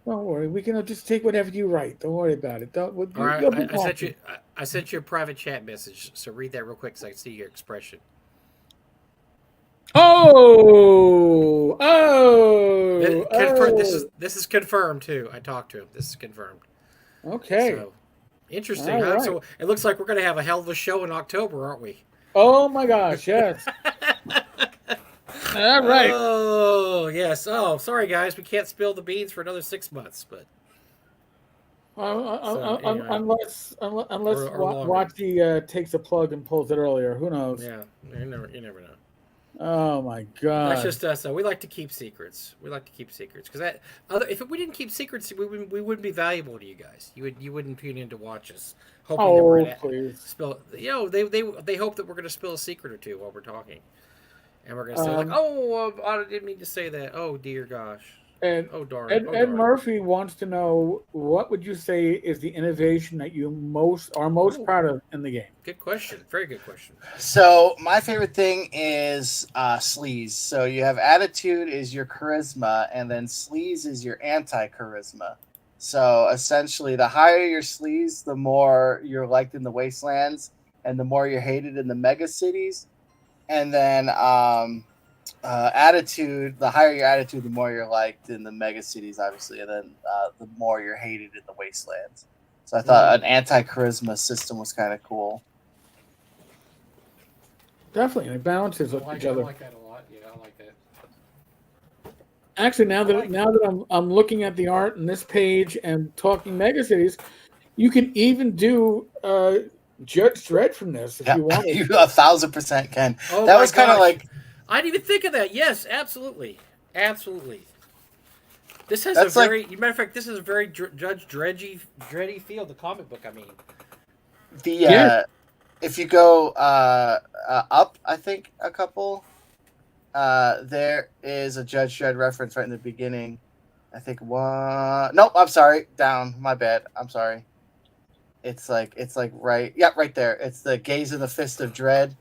Don't worry, we can just take whatever you write. Don't worry about it. All right, I sent you a private chat message, so read that real quick so I can see your expression. Oh! This is confirmed too. I talked to him. This is confirmed. Okay. So, Interesting, All huh? right. So it looks like we're going to have a hell of a show in October, aren't we? Oh my gosh, yes. All right. Oh, yes. Oh, sorry, guys. We can't spill the beans for another 6 months, but so anyway, Unless or longer. Watchy takes a plug and pulls it earlier. Who knows? Yeah, you never know. Oh my That's God. just us. Though. We like to keep secrets. We like to keep secrets because if we didn't keep secrets, we wouldn't be valuable to you guys. You wouldn't tune in to watch us, hoping that we're Oh, gonna please. spill. You know, they hope that we're gonna spill a secret or two while we're talking, and we're gonna say like, Um, oh, I didn't mean to say that. Oh dear gosh. and Oh darn it. Ed, Oh Ed darn it. Murphy wants to know, what would you say is the innovation that you are most Oh, proud of in the game? good question. Very good question. So my favorite thing is sleaze. So you have attitude is your charisma, and then sleaze is your anti-charisma. So essentially, the higher your sleaze, the more you're liked in the wastelands, and the more you're hated in the mega cities. And then attitude, the higher your attitude, the more you're liked in the mega cities, obviously, and then the more you're hated in the wastelands. So I thought an anti-charisma system was kind of cool. Definitely, it balances each other. I like that a lot. Yeah, I like that. Actually, now that I'm looking at the art in this page and talking megacities, you can even do Judge Dredd from this if Yeah, you wanted. you 1,000% can. Oh That my was kind of gosh. like I didn't even think of that. Yes, absolutely, absolutely. This has That's a like- very, matter of fact, this is a very Judge Dreddy feel. The comic book, I mean. the Yeah. if you go up, I think a couple, there is a Judge Dredd reference right in the beginning. I think one. Nope, I'm sorry. Down. My bad. I'm sorry. It's like right. Yeah, right there. It's the gaze of the fist of dread.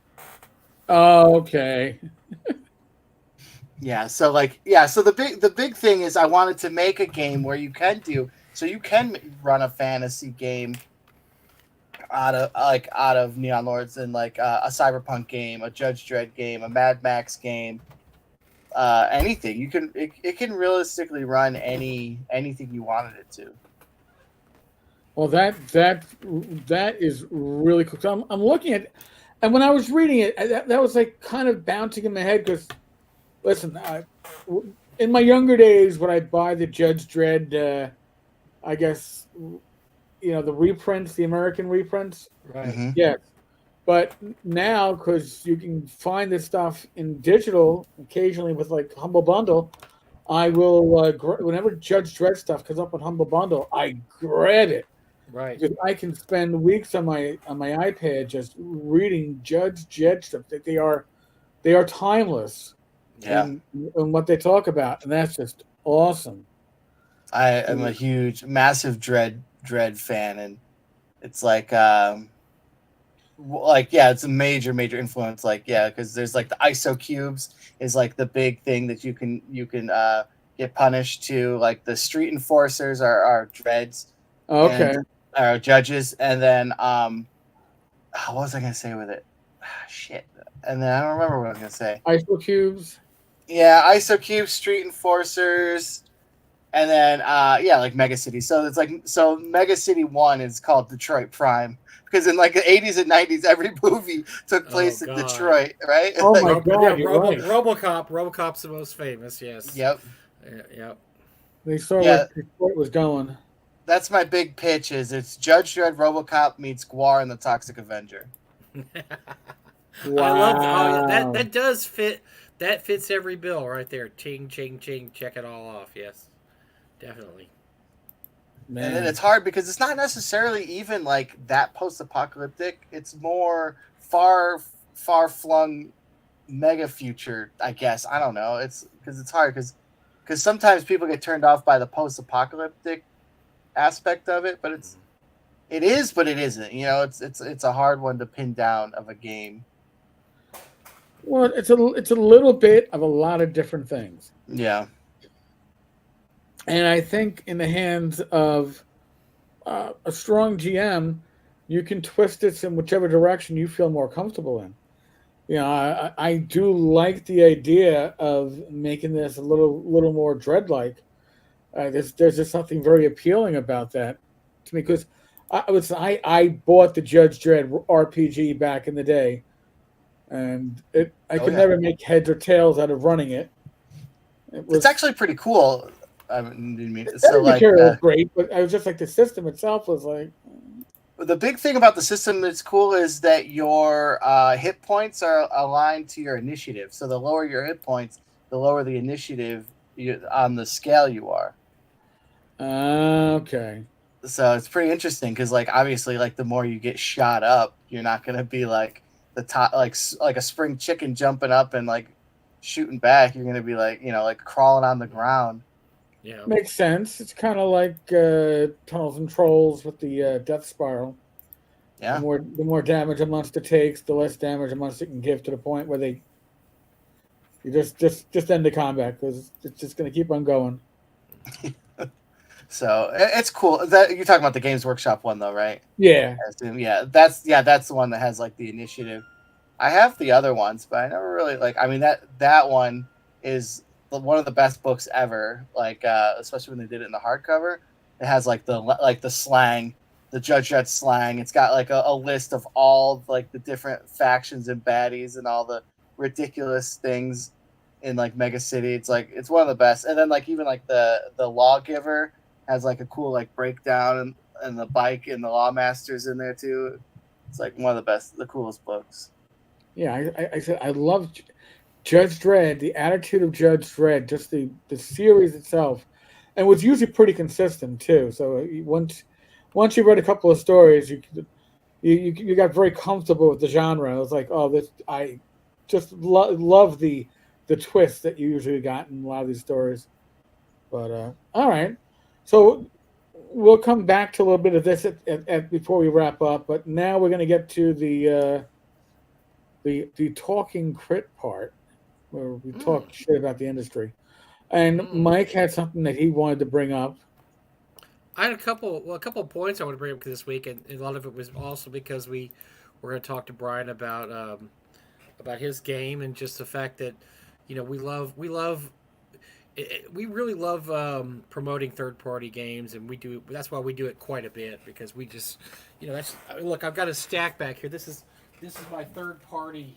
Oh, okay. Yeah. So the big thing is I wanted to make a game where you can run a fantasy game out of Neon Lords, and like a Cyberpunk game, a Judge Dredd game, a Mad Max game, anything. It can realistically run anything you wanted it to. Well, that is really cool. So I'm looking at, and when I was reading it, that was like kind of bouncing in my head because, listen, in my younger days, when I'd buy the Judge Dredd, I guess, the reprints, the American reprints, Right. Mhm. yes. But now, because you can find this stuff in digital occasionally with like Humble Bundle, I will whenever Judge Dredd stuff comes up on Humble Bundle, I grab it. Right. Because I can spend weeks on my iPad just reading Judge Dredd stuff. That they are timeless Yeah. in what they talk about, and that's just awesome. I am a massive Dread fan, and it's like it's a major influence. Because there's like the ISO cubes is like the big thing that you can get punished to. Like the street enforcers are dreads. Okay. And judges, and then what was I gonna say with it? Shit. And then I don't remember what I was gonna say. ISO cubes. Yeah, ISO cubes, street enforcers. And then, like Mega City. So it's like, Mega City 1 is called Detroit Prime because in like the 80s and 90s, every movie took place in God. Detroit, right? Oh my Like, God, you're right. RoboCop's the most famous. Yes. Yep. Yep. They saw Yeah. where Detroit was going. That's my big pitch. Is it's Judge Dredd, RoboCop meets Gwar and the Toxic Avenger. Wow. I love that does fit. That fits every bill right there. Ching, ching, ching. Check it all off. Yes. Definitely. Man. And then it's hard because it's not necessarily even like that post-apocalyptic. It's more far-flung mega future, I guess. I don't know. It's because it's hard because sometimes people get turned off by the post-apocalyptic aspect of it, but it is, but it isn't. It's a hard one to pin down of a game. Well, it's a little bit of a lot of different things. Yeah. And I think in the hands of a strong GM, you can twist it in whichever direction you feel more comfortable in. I do like the idea of making this a little more Dread-like. There's just something very appealing about that to me because I bought the Judge Dredd RPG back in the day, and I Oh could yeah, never make heads or tails out of running it. It it's was actually pretty cool. I mean, the so setting like material was great, but I was just like the system itself was like, the big thing about the system that's cool is that your hit points are aligned to your initiative. So the lower your hit points, the lower the initiative on the scale you are. okay. So it's pretty interesting because, like, obviously, like the more you get shot up, you're not gonna be like the top, like a spring chicken jumping up and like shooting back. You're gonna be like, like crawling on the ground. Yeah. Makes sense. It's kind of like Tunnels and Trolls with the Death Spiral. Yeah. The more damage a monster takes, the less damage a monster can give to the point where you just end the combat because it's just going to keep on going. So it's cool. That you're talking about the Games Workshop one though, right? Yeah. I assume. Yeah, that's the one that has like the initiative. I have the other ones, but I never really like. I mean that one is one of the best books ever. Like especially when they did it in the hardcover. It has like the slang, the Judge Dredd slang. It's got like a list of all like the different factions and baddies and all the ridiculous things in like Mega City. It's like it's one of the best. And then like even like the Lawgiver has like a cool like breakdown and the bike and the Lawmasters in there too. It's like one of the coolest books. Yeah, I said I love Judge Dredd, the attitude of Judge Dredd, just the series itself, and was usually pretty consistent too. So once you read a couple of stories, you got very comfortable with the genre. It was like, oh, this I just love the twist that you usually got in a lot of these stories. But all right, so we'll come back to a little bit of this before we wrap up. But now we're going to get to the talking crit part where we talk shit about the industry. And Mike had something that he wanted to bring up. I had a couple of points I want to bring up this week, and a lot of it was also because we're going to talk to Brian about his game and just the fact that we really love promoting third party games, and that's why we do it quite a bit because we just that's look, I've got a stack back here. This is my third party.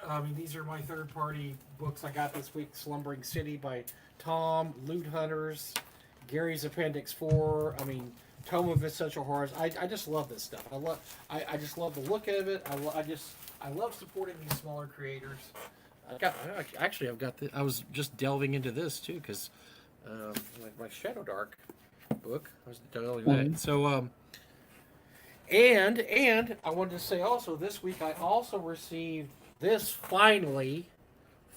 I mean, these are my third party books I got this week: Slumbering City by Tom, Loot Hunters, Gary's Appendix 4. I mean, Tome of Essential Horrors. I just love this stuff. I just love the look of it. I love supporting these smaller creators. I've got I was just delving into this too because my Shadow Dark book. I was delving that. So and I wanted to say also this week I also received this finally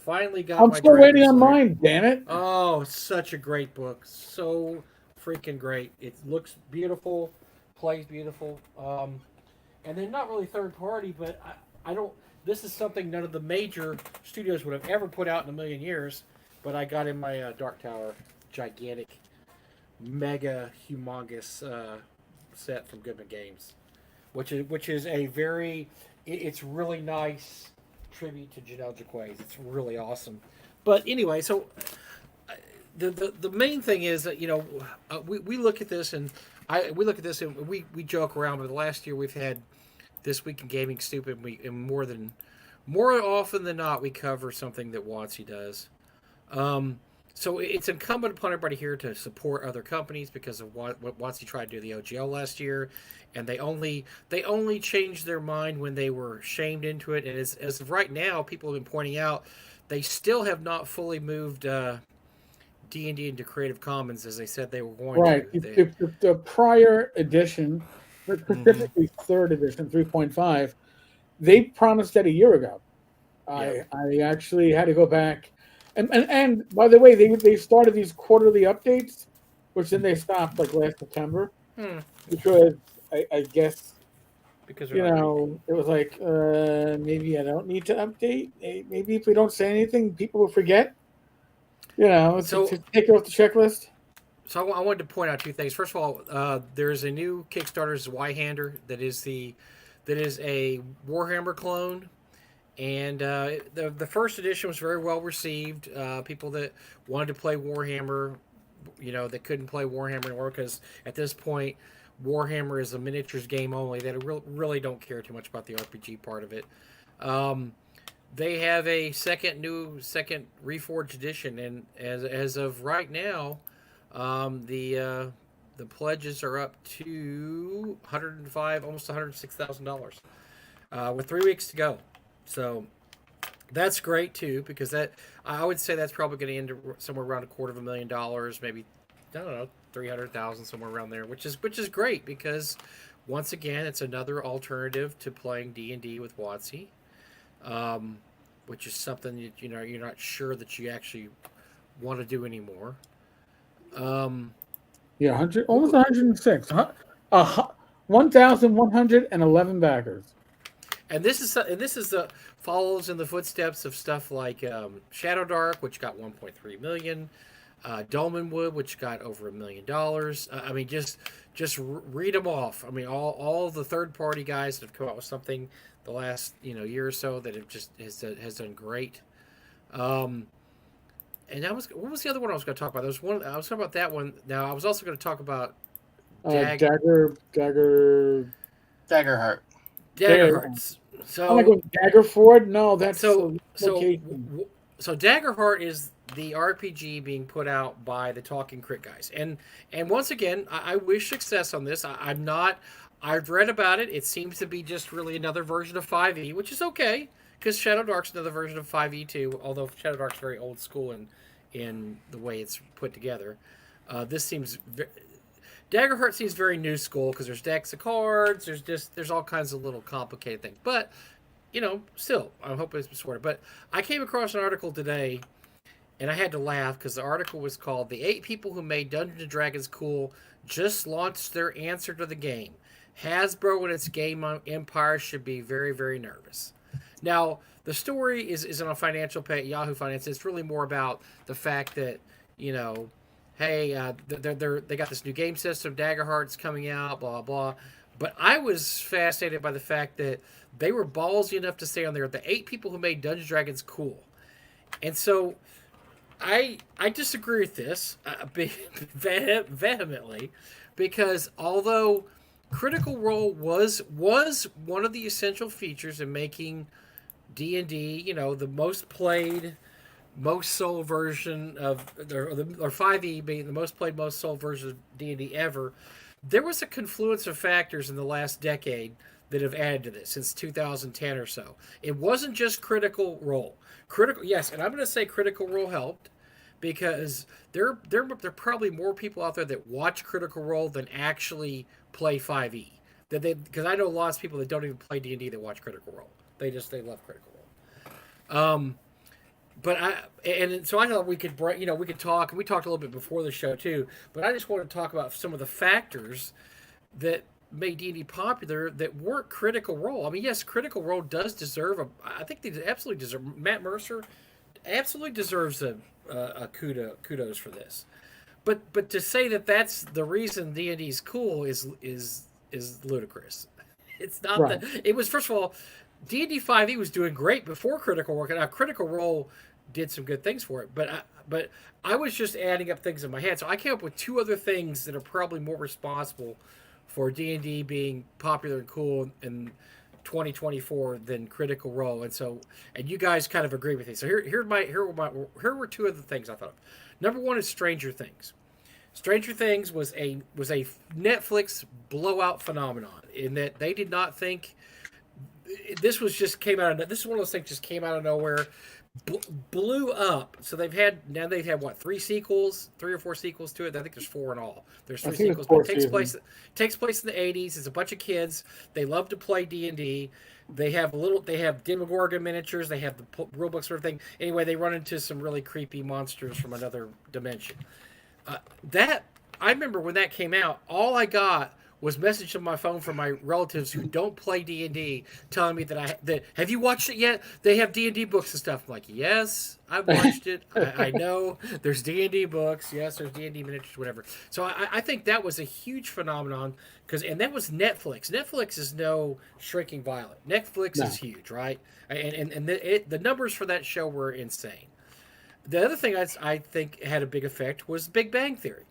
got I'm my still Dragon waiting on Slayer. mine, damn it. Oh, it's such a great book. So freaking great. It looks beautiful, plays beautiful. And then not really third party, but I don't. This is something none of the major studios would have ever put out in a million years. But I got in my Dark Tower gigantic, mega, humongous set from Goodman Games, which is a very. It's really nice tribute to Janelle Jacquet. It's really awesome. But anyway, so the main thing is that we look at this and we joke around. But last year we've had This Week in Gaming Stupid. More often than not we cover something that WotC does. So it's incumbent upon everybody here to support other companies because of what WotC tried to do the OGL last year, and they only changed their mind when they were shamed into it. And as of right now, people have been pointing out they still have not fully moved D&D into Creative Commons as they said they were going Right. to. The prior edition, specifically third edition, 3.5, they promised that a year ago. I actually had to go back. And by the way, they started these quarterly updates, which then they stopped like last September because I guess because it was like maybe I don't need to update. Maybe if we don't say anything, people will forget. To take it off the checklist. So I wanted to point out two things. First of all, there's a new Kickstarter, Zweihander, that is a Warhammer clone. And the first edition was very well received. People that wanted to play Warhammer, that couldn't play Warhammer anymore because at this point, Warhammer is a miniatures game only, that really don't care too much about the RPG part of it. They have a second Reforged edition, and as of right now, the pledges are up to $105, almost $106,000, with 3 weeks to go. So that's great too, because that I would say that's probably going to end somewhere around $250,000, maybe, I don't know, 300,000, somewhere around there, which is great, because once again it's another alternative to playing D&D with WotC, which is something you're not sure that you actually want to do anymore. Yeah, almost 106. 1,111 backers. And this is follows in the footsteps of stuff like Shadow Dark, which got 1.3 million, Dolmenwood, which got over $1 million. I mean, just read them off. I mean, all the third party guys that have come out with something the last year or so that have just has done great. And what was the other one I was going to talk about? There was one I was talking about that one. Now I was also going to talk about Daggerheart. So, oh my God, Daggerford? No, that's so Daggerheart is the RPG being put out by the Talking Crit guys, and once again, I wish success on this. I'm not. I've read about it. It seems to be just really another version of 5e, which is okay, because Shadow Dark's another version of 5e too. Although Shadow Dark's very old school in the way it's put together. This seems. Daggerheart seems very new school, because there's decks of cards. There's all kinds of little complicated things, but still, I hope it's supported. But I came across an article today, and I had to laugh, because the article was called "The 8 People Who Made Dungeons & Dragons Cool Just Launched Their Answer to the Game. Hasbro and its game empire should be very, very nervous." Now, the story isn't on financial pay at Yahoo Finance. It's really more about the fact that hey, they got this new game system, Daggerheart's coming out, blah, blah. But I was fascinated by the fact that they were ballsy enough to say on there, the 8 people who made Dungeons & Dragons cool. And so I disagree with this vehemently, because although Critical Role was one of the essential features in making D&D, the most played, most sold version of, or 5e being the most played, most sold version of D&D ever, there was a confluence of factors in the last decade that have added to this since 2010 or so. It wasn't just Critical Role. Yes, and I'm going to say Critical Role helped, because there are probably more people out there that watch Critical Role than actually play 5e. Because I know lots of people that don't even play D&D that watch Critical Role. They love Critical Role. So I thought we could talk, and we talked a little bit before the show too, but I just want to talk about some of the factors that made D&D popular that weren't Critical Role. I mean, yes, Critical Role does deserve I think they absolutely deserve, Matt Mercer absolutely deserves a kudos for this. But to say that that's the reason D&D is cool is ludicrous. It's not right. It was, first of all, D&D 5e was doing great before Critical Role. Now, Critical Role did some good things for it, but I was just adding up things in my head. So I came up with 2 other things that are probably more responsible for D&D being popular and cool in 2024 than Critical Role. And you guys kind of agree with me. So here were 2 other things I thought of. Number 1 is Stranger Things. Stranger Things was a Netflix blowout phenomenon, in that they did not think this is one of those things just came out of nowhere, blew up. So they've had 3 or 4 sequels to it. I think there's 4 in all. There's 3 sequels, but it takes place in the 80s. It's a bunch of kids. They love to play D&D. They have Demogorgon miniatures. They have the rule books and everything. Anyway, they run into some really creepy monsters from another dimension. I remember when that came out, all I got was message on my phone from my relatives who don't play D&D telling me that have you watched it yet? They have D&D books and stuff. I'm like, yes, I've watched it. I know there's D&D books. Yes, there's D&D miniatures, whatever. So I think that was a huge phenomenon, and that was Netflix. Netflix is no Shrinking Violet. Netflix is huge, right? And the numbers for that show were insane. The other thing I think had a big effect was Big Bang Theory.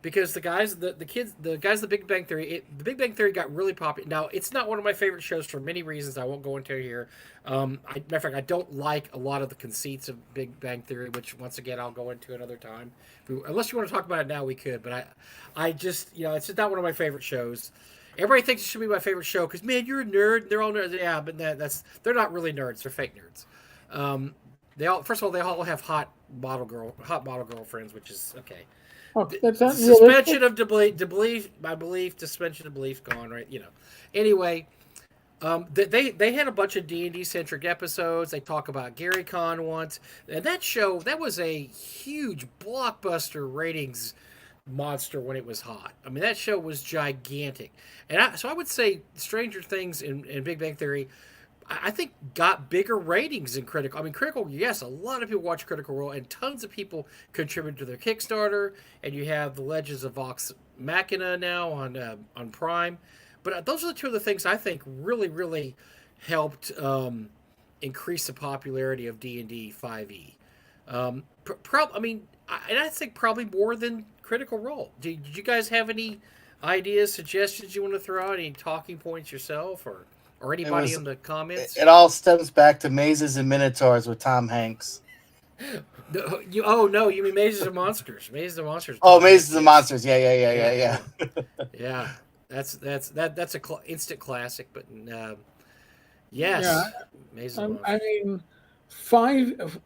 because the guys, the kids, the guys, the Big Bang Theory, the Big Bang Theory got really popular. Now, it's not one of my favorite shows for many reasons I won't go into here. Matter of fact, I don't like a lot of the conceits of Big Bang Theory, which once again I'll go into another time. Unless you want to talk about it now, we could. But I just, it's just not one of my favorite shows. Everybody thinks it should be my favorite show because, man, you're a nerd. They're all nerds. Yeah, but they're not really nerds. They're fake nerds. They all, first of all, they all have hot model girlfriends, which is okay. Oh, that's not Suspension of belief, my belief, suspension of belief gone, right? Anyway, they had a bunch of D&D centric episodes. They talk about Gary Con once, and that was a huge blockbuster ratings monster when it was hot. I mean, that show was gigantic, and so I would say Stranger Things and Big Bang Theory, I think, got bigger ratings than Critical. I mean, Critical, yes, a lot of people watch Critical Role, and tons of people contribute to their Kickstarter. And you have the Legends of Vox Machina now on Prime. But those are the two of the things I think really, really helped increase the popularity of D&D 5e. I think probably more than Critical Role. Did you guys have any ideas, suggestions you want to throw out? Any talking points yourself, or anybody in the comments? It all stems back to Mazes and Minotaurs with Tom Hanks. You mean Mazes and Monsters? Mazes and Monsters. Oh, Mazes and Monsters. Yeah. Yeah, that's a instant classic. But yes, Yeah, Mazes and I Monsters. mean,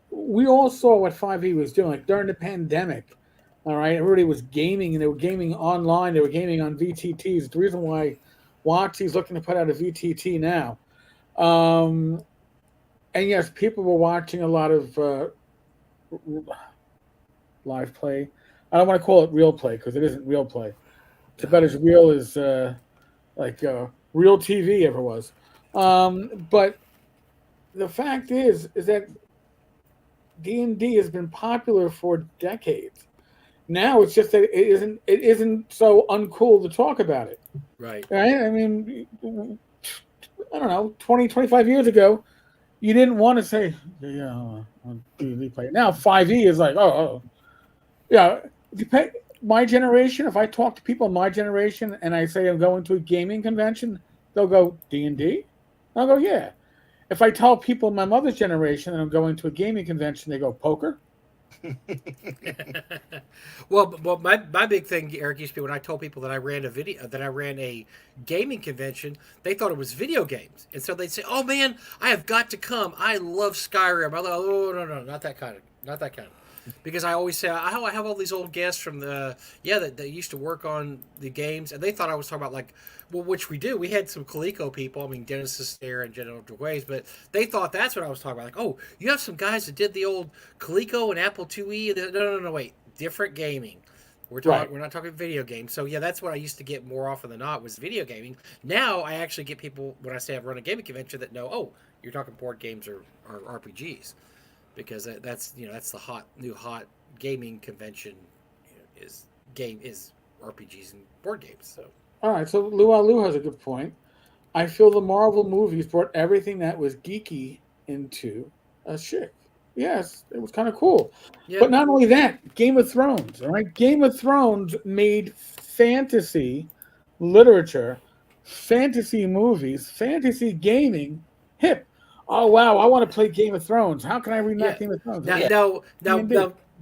we all saw what 5e was doing. Like during the pandemic, all right, everybody was gaming, and they were gaming online. They were gaming on VTTs. The reason why Watsy's looking to put out a VTT now. And yes, people were watching a lot of live play. I don't want to call it real play because it isn't real play. It's about as real as real TV ever was. But the fact is that D&D has been popular for decades. Now it's just that it isn't so uncool to talk about it. Right. I mean, I don't know, 20, 25 years ago, you didn't want to say, D&D play. Now 5e is like, yeah. My generation, if I talk to people in my generation and I say I'm going to a gaming convention, they'll go, D&D? I'll go, yeah. If I tell people in my mother's generation that I'm going to a gaming convention, they go, poker? Well, my big thing, Eric, used to be when I told people that I ran a gaming convention, they thought it was video games, and so they'd say, "Oh man, I have got to come. I love Skyrim." I love, no, not that kind of. Because I always say, I have all these old guests from that used to work on the games, and they thought I was talking about which we do. We had some Coleco people. I mean, Dennis Astaire and General Dwayne, but they thought that's what I was talking about. Oh, you have some guys that did the old Coleco and Apple IIe. No, wait, different gaming. We're not talking video games. So yeah, that's what I used to get more often than not was video gaming. Now I actually get people when I say I've run a gaming convention that know, oh, you're talking board games or RPGs. Because that's the new hot gaming convention is RPGs and board games. So all right, so Lou has a good point. I feel the Marvel movies brought everything that was geeky into a chick. Yes, it was kind of cool. Yeah. But not only that, Game of Thrones. All right, Game of Thrones made fantasy literature, fantasy movies, fantasy gaming hip. Oh wow! I want to play Game of Thrones. How can I read that Game of Thrones? Now,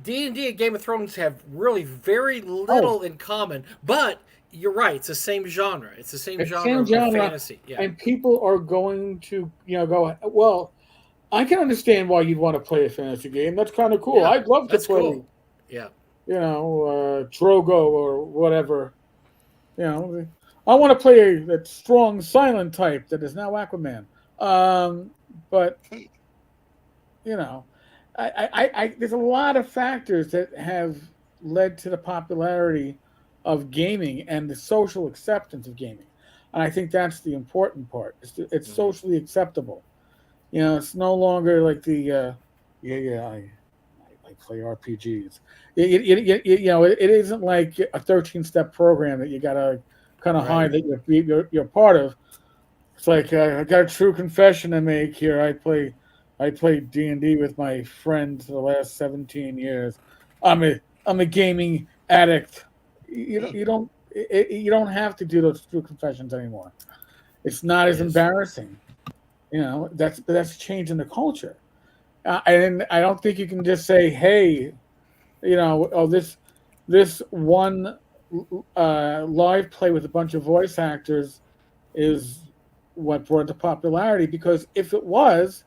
D&D and Game of Thrones have really very little in common. But you're right; it's the same genre. It's the same genre of fantasy. Yeah. And people are going to go. Well, I can understand why you'd want to play a fantasy game. That's kind of cool. Yeah, I'd love to play. Cool. Yeah. Drogo or whatever. I want to play that strong silent type that is now Aquaman. But I there's a lot of factors that have led to the popularity of gaming and the social acceptance of gaming, and I think that's the important part. It's socially acceptable. It's no longer like the I play RPGs. It isn't like a 13-step program that you gotta kind of hide that you're part of. It's like I got a true confession to make here. I played D&D with my friends for the last 17 years. I'm a gaming addict. you don't have to do those true confessions anymore. It's not as Yes. embarrassing. That's changing the culture. And I don't think you can just say, "Hey, this one live play with a bunch of voice actors is what brought the popularity." Because if it was,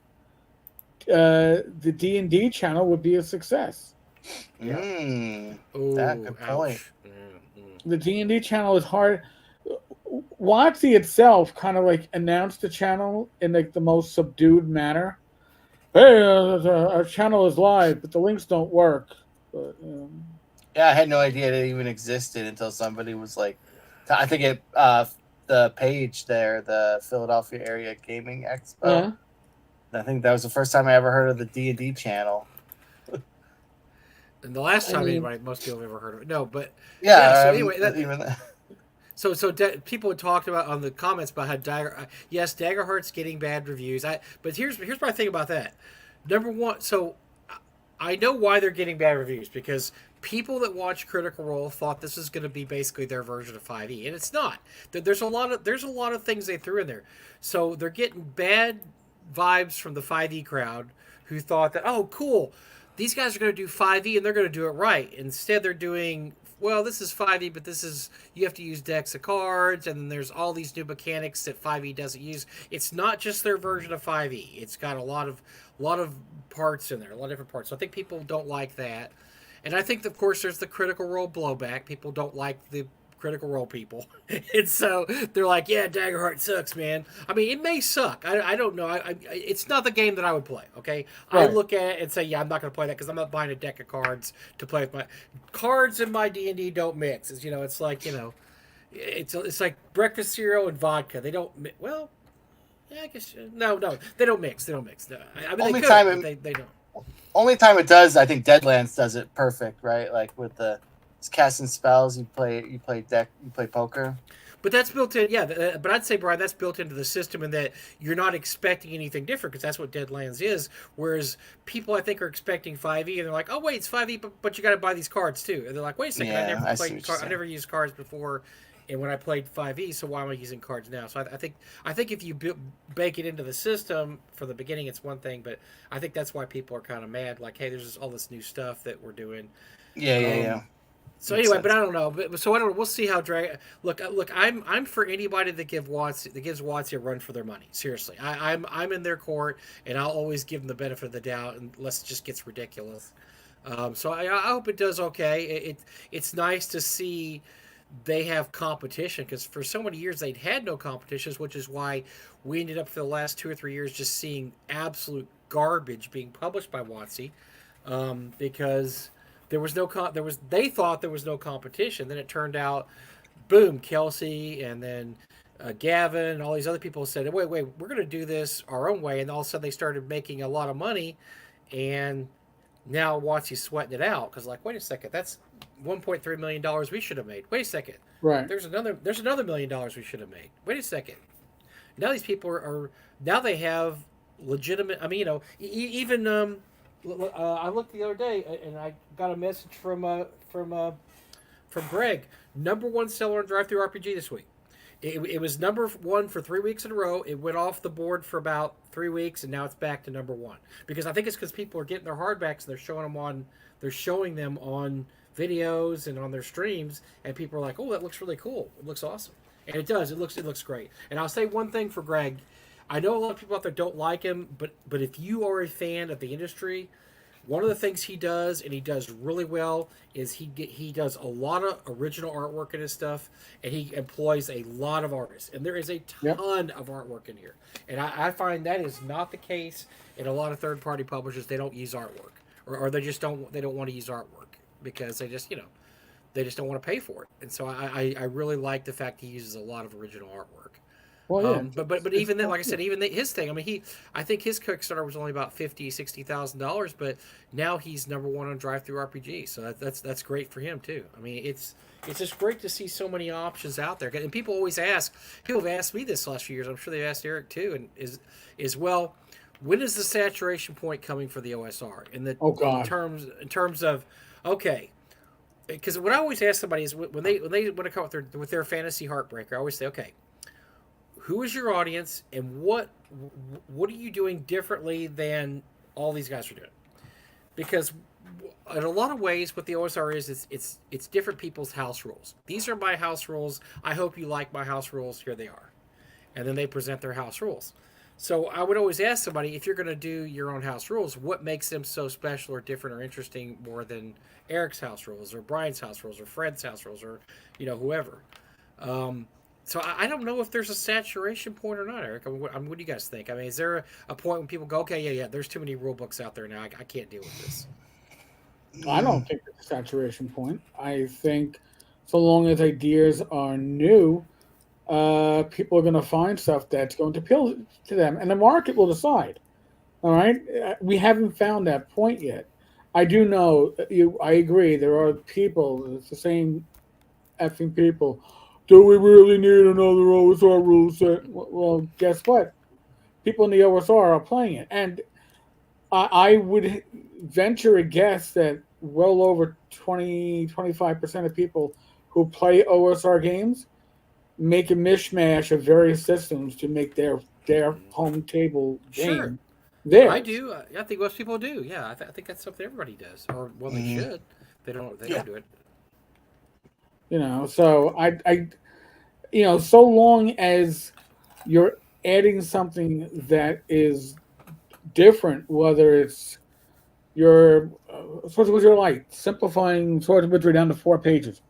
the D&D channel would be a success. Yeah. That Oh, good point. ouch. The D&D channel is hard. Watsy itself kind of like announced the channel in like the most subdued manner. Hey, our channel is live, but the links don't work. But, Yeah, I had no idea it even existed until somebody was like, I think the page there, the Philadelphia Area Gaming Expo. uh, I think that was the first time I ever heard of the D&D channel. And the last I time mean, most people have ever heard of it. No, but yeah. So Yeah, anyway, even that. people had talked about on the comments about how yes, Daggerheart's getting bad reviews. But here's my thing about that. Number one, so I know why they're getting bad reviews because people that watch Critical Role thought this is going to be basically their version of 5e, and it's not. There's a lot of things they threw in there, so they're getting bad vibes from the 5e crowd who thought that, oh cool, these guys are going to do 5e and they're going to do it right. Instead, they're doing, well, this is 5e, but this is, you have to use decks of cards, and then there's all these new mechanics that 5e doesn't use. It's not just their version of 5e. It's got a lot of parts in there, a lot of different parts. So I think people don't like that. And I think, of course, there's the Critical Role blowback. People don't like the Critical Role people. And so they're like, yeah, Daggerheart sucks, man. I mean, it may suck. I don't know. It's not the game that I would play, okay? Right. I look at it and say, yeah, I'm not going to play that because I'm not buying a deck of cards to play with my... Cards in my D&D don't mix. It's like, it's like breakfast cereal and vodka. They don't... Well, yeah, I guess... No, they don't mix. They don't mix. No, I mean, Only they could, time but they don't. Only time it does, I think Deadlands does it perfect, right? Like with the casting spells, you play poker. But that's built in, yeah. But I'd say, Brian, that's built into the system, in that you're not expecting anything different because that's what Deadlands is. Whereas people, I think, are expecting 5e, and they're like, "Oh, wait, it's 5e, but you got to buy these cards too." And they're like, "Wait a second, Yeah, I never used cards before, and when I played 5e, so why am I using cards now?" So I think if you bake it into the system from the beginning, it's one thing. But I think that's why people are kind of mad. Like, hey, there's all this new stuff that we're doing. Yeah. So anyway, but I don't know. So I don't. We'll see how Look. I'm for anybody that gives Watsy a run for their money. Seriously, I'm in their court, and I'll always give them the benefit of the doubt unless it just gets ridiculous. So I hope it does okay. It's nice to see they have competition, because for so many years they'd had no competitions, which is why we ended up for the last 2 or 3 years just seeing absolute garbage being published by Watsy, because there was they thought there was no competition. Then it turned out, boom, Kelsey and then Gavin and all these other people said, wait, we're going to do this our own way. And all of a sudden they started making a lot of money, and now Watsy's sweating it out because, like, wait a second, that's $1.3 million we should have made. Wait a second. right. There's another $1 million we should have made. Wait a second. Now these people are now they have legitimate. I mean, even I looked the other day and I got a message from Greg. #1 seller on DriveThruRPG this week. It was #1 for 3 weeks in a row. It went off the board for about 3 weeks, and now it's back to #1. Because I think it's because people are getting their hardbacks and they're showing them on videos and on their streams, and people are like, "Oh, that looks really cool. It looks awesome," and it does. It looks great. And I'll say one thing for Greg. I know a lot of people out there don't like him, but if you are a fan of the industry, one of the things he does, and he does really well, is he does a lot of original artwork in his stuff, and he employs a lot of artists. And there is a ton of artwork in here. And I find that is not the case in a lot of third-party publishers. They don't use artwork, or they just don't want to use artwork because they just don't want to pay for it. And so I really like the fact he uses a lot of original artwork. Well, yeah. But even then, like I said, his thing. I mean, I think his Kickstarter was only about $50,000-$60,000, but now he's #1 on DriveThruRPG, so that's great for him too. I mean, it's just great to see so many options out there. And people always ask. People have asked me this the last few years. I'm sure they've asked Eric too. And is well, when is the saturation point coming for the OSR? In terms of, okay, because what I always ask somebody is when they want to come with their fantasy heartbreaker, I always say, okay, who is your audience and what are you doing differently than all these guys are doing? Because in a lot of ways, what the OSR is it's different people's house rules. These are my house rules. I hope you like my house rules. Here they are, and then they present their house rules. So I would always ask somebody, if you're going to do your own house rules, what makes them so special or different or interesting more than Eric's house rules or Brian's house rules or Fred's house rules or whoever. Um, so I don't know if there's a saturation point or not, Eric. What do you guys think? I mean, is there a point when people go, okay, yeah, there's too many rule books out there now. I can't deal with this. I don't think it's a saturation point. I think so long as ideas are new, people are going to find stuff that's going to appeal to them, and the market will decide. All right, we haven't found that point yet. I do know I agree. There are people. It's the same effing people. Do we really need another OSR rule set? Well, guess what? People in the OSR are playing it, and I would venture a guess that well over 25% of people who play OSR games make a mishmash of various systems to make their home table Sure, game I theirs. do. I think most people do. Yeah, I think that's something everybody does, or well, they should. They don't. They Yeah. don't do it. So so long as you're adding something that is different, whether it's your Swords of Wizardry Light, simplifying Swords of Wizardry down to 4 pages.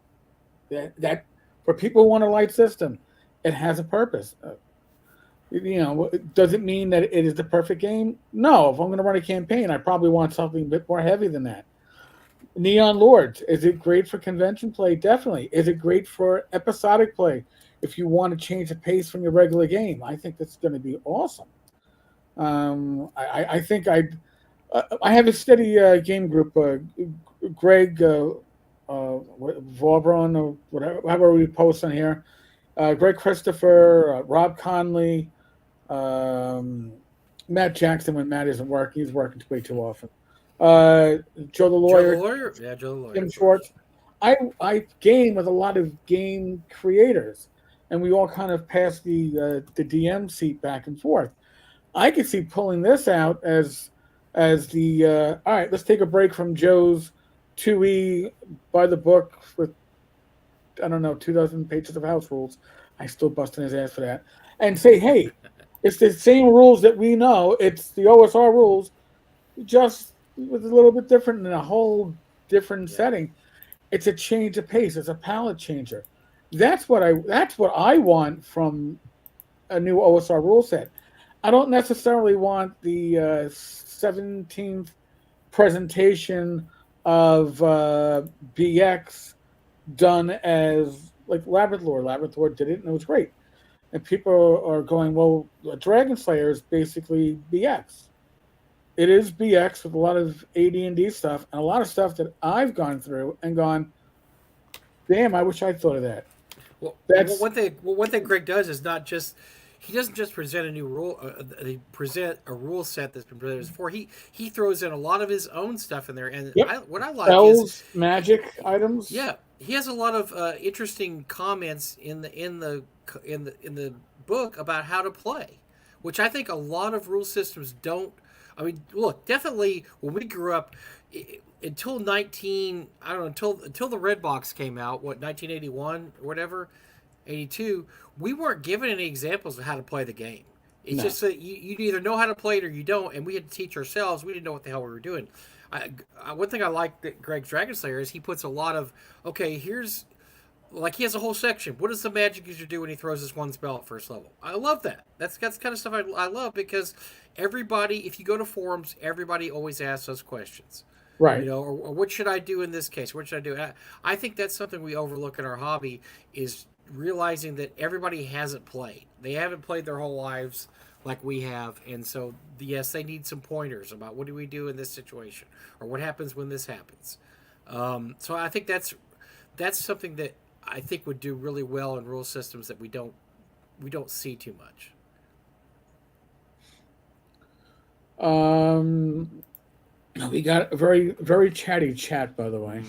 That for people who want a light system, it has a purpose. Does it mean that it is the perfect game? No. If I'm going to run a campaign, I probably want something a bit more heavy than that. Neon Lords, is it great for convention play? Definitely. Is it great for episodic play? If you want to change the pace from your regular game, I think that's going to be awesome. I think I have a steady game group. Greg Vaughn, or whatever, however we post on here. Greg Christopher, Rob Conley, Matt Jackson when Matt isn't working. He's working way too often. Joe the Joe Lawyer, the lawyer. Yeah, Joe the lawyer. Tim Schwartz. I game with a lot of game creators, and we all kind of pass the DM seat back and forth. I could see pulling this out as the all right. Let's take a break from Joe's 2E by the book with 2,000 pages of house rules. I still busting his ass for that. And say, hey, it's the same rules that we know. It's the OSR rules, just with a little bit different in a whole different setting. It's a change of pace. It's a palette changer. That's what I want from a new OSR rule set. I don't necessarily want the 17th presentation of BX done as like Labyrinth Lore. Labyrinth Lore did it and it was great. And people are going, well, Dragon Slayer is basically BX. It is BX with a lot of AD&D stuff and a lot of stuff that I've gone through and gone, damn, I wish I'd thought of that. Well, one thing Greg does is not just he doesn't just present a new rule. They present a rule set that's been presented before. He throws in a lot of his own stuff in there, and what I like spells, is magic items. Yeah, he has a lot of interesting comments in the book about how to play, which I think a lot of rule systems don't. I mean, look, definitely when we grew up, until until the Red Box came out, 1981 or whatever, 82, we weren't given any examples of how to play the game. It's just that you either know how to play it or you don't, and we had to teach ourselves. We didn't know what the hell we were doing. One thing I like that Greg's Dragon Slayer is he puts a lot of, here's, like he has a whole section. What does the magic user do when he throws this one spell at first level? I love that. That's kind of stuff I love because everybody, if you go to forums, everybody always asks us questions. Right. Or what should I do in this case? What should I do? I think that's something we overlook in our hobby is realizing that everybody hasn't played. They haven't played their whole lives like we have. And so, yes, they need some pointers about what do we do in this situation or what happens when this happens. So I think that's something that I think would do really well in rule systems that we don't see too much. We got a very, very chatty chat, by the way.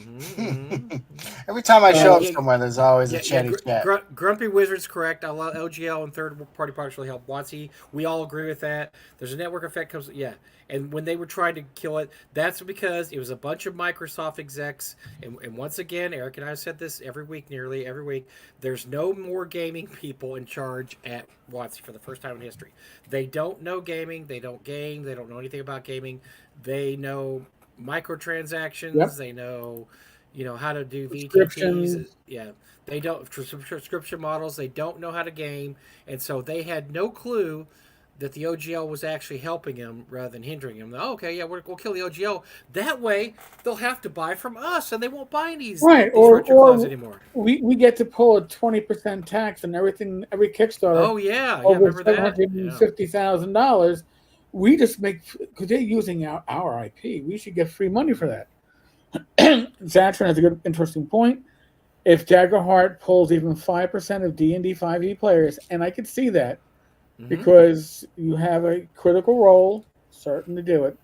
Every time I show up Yeah, somewhere, there's always yeah, a chatty chat. Grumpy Wizard's correct. I love LGL and third party products really help WotC. We all agree with that. There's a network effect comes, yeah. And when they were trying to kill it, that's because it was a bunch of Microsoft execs. And once again, Eric and I have said this every week, nearly every week. There's no more gaming people in charge at WotC for the first time in history. They don't know gaming. They don't game. They don't know anything about gaming. They know microtransactions. Yep. They know, how to do Subscriptions. VTTs. Yeah, they don't for subscription models. They don't know how to game, and so they had no clue that the OGL was actually helping him rather than hindering him. Oh, okay, yeah, we'll kill the OGL. That way, they'll have to buy from us, and they won't buy these Right, retro claws anymore. we get to pull a 20% tax on everything, every Kickstarter. Oh yeah, over remember that? $750,000. We just make, because they're using our IP. We should get free money for that. Zatron has a good, interesting point. If Daggerheart pulls even 5% of D&D 5e players, and I could see that, because you have a critical role, certain to do it,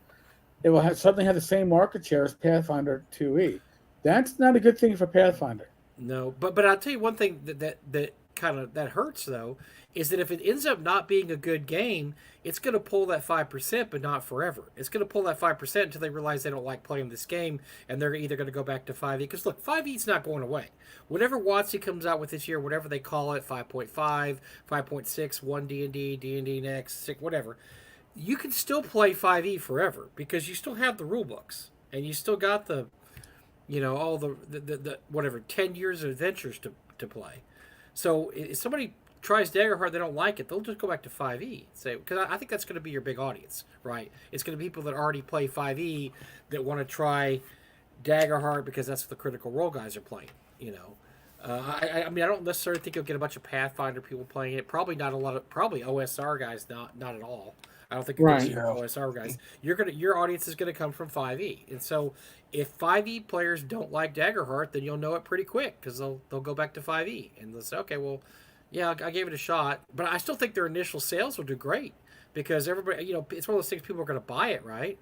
it will suddenly have the same market share as Pathfinder 2e. That's not a good thing for Pathfinder. No, but I'll tell you one thing that kind of that hurts though is that if it ends up not being a good game, it's going to pull that 5%, but not forever. It's going to pull that 5% until they realize they don't like playing this game, and they're either going to go back to 5e. Because look, 5e is not going away. Whatever WotC comes out with this year, whatever they call it, 5.5, 5.6, 1 D&D, D&D next, 6, whatever, you can still play 5e forever because you still have the rule books, and you still got the, all the whatever, 10 years of adventures to play. So if somebody tries Daggerheart, they don't like it, they'll just go back to 5e. Say, because I think that's going to be your big audience, right? It's going to be people that already play 5e that want to try Daggerheart because that's what the Critical Role guys are playing. I mean, I don't necessarily think you'll get a bunch of Pathfinder people playing it. Probably not a lot of OSR guys. Not at all. I don't think you're going to see OSR guys. Your audience is going to come from 5e, and so if 5e players don't like Daggerheart, then you'll know it pretty quick because they'll go back to 5e and they'll say, okay, well, yeah, I gave it a shot, but I still think their initial sales will do great because everybody, it's one of those things people are going to buy it, right?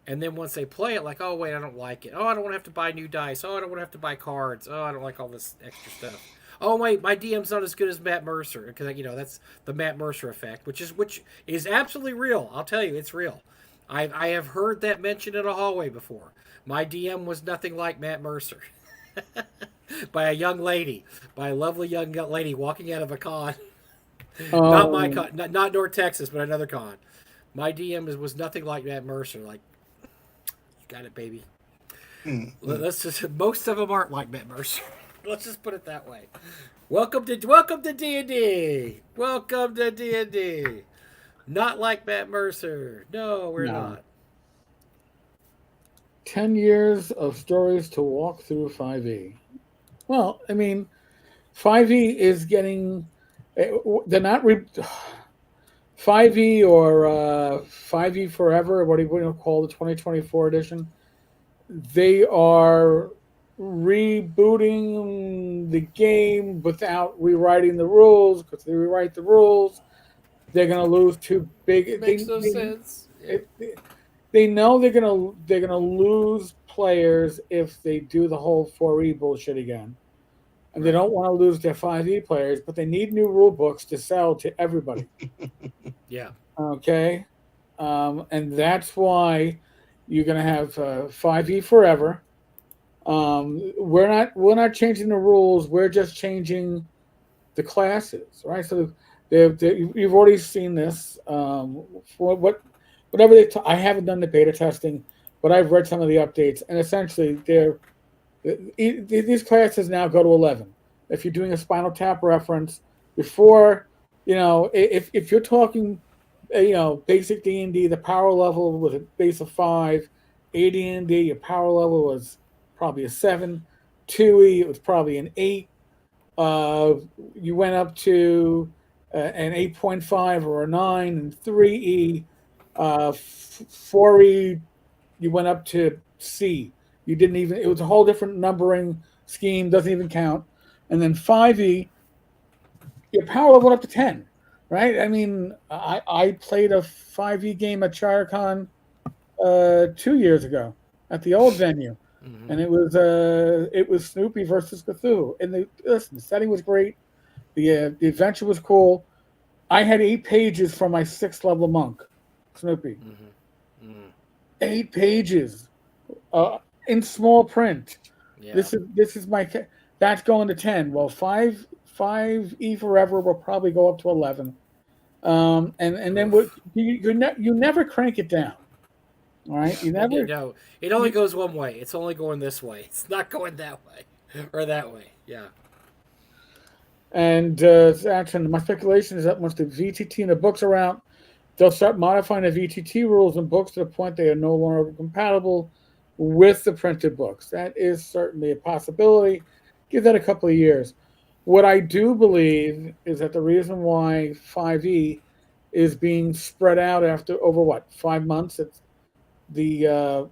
And then once they play it, like, oh wait, I don't like it. Oh, I don't want to have to buy new dice. Oh, I don't want to have to buy cards. Oh, I don't like all this extra stuff. Oh wait, my DM's not as good as Matt Mercer because that's the Matt Mercer effect, which is absolutely real. I'll tell you, it's real. I have heard that mentioned in a hallway before. My DM was nothing like Matt Mercer. By a lovely young lady walking out of a con. Not my con, not North Texas, but another con. My DM was nothing like Matt Mercer. Like, you got it, baby. Let's just. Most of them aren't like Matt Mercer. Let's just put it that way. Welcome to D&D. Welcome to D&D. Not like Matt Mercer. No, we're not. 10 years of stories to walk through 5e. Well, I mean, 5e is getting. They're not 5e or 5e Forever. What do you call the 2024 edition? They are rebooting the game without rewriting the rules. Because they rewrite the rules, they're going to lose too big. It makes no sense. They know they're gonna lose players if they do the whole 4e bullshit again, and they don't want to lose their 5e players, but they need new rule books to sell to everybody. Yeah. Okay, and that's why you're gonna have 5e Forever. We're not changing the rules. We're just changing the classes, right? So you've already seen this. Whatever I haven't done the beta testing, but I've read some of the updates, and essentially these classes now go to 11. If you're doing a Spinal Tap reference, before, if you're talking, basic D&D, the power level was a base of 5. AD&D, your power level was probably a 7. 2E, it was probably an 8. You went up to an 8.5 or a 9, and 3E. 4E, you went up to C. You didn't even, it was a whole different numbering scheme, doesn't even count. And then 5E, your power level went up to 10, right? I mean, I played a 5E game at ChireCon 2 years ago at the old venue, Mm-hmm. and it was Snoopy versus Cthulhu. And the setting was great. The adventure was cool. I had 8 pages for my 6th level monk, Snoopy. Mm-hmm. Mm-hmm. 8 pages, in small print. Yeah. This is that's going to 10. Well, five E Forever will probably go up to 11. And then what you never crank it down. All right, you never. No, it only You, goes one way. It's only going this way. It's not going that way or that way. Yeah. and actually, my speculation is that once the VTT and the books are out, they'll start modifying the VTT rules and books to the point they are no longer compatible with the printed books. That is certainly a possibility. Give that a couple of years. What I do believe is that the reason why 5e is being spread out after over what 5 months. It's the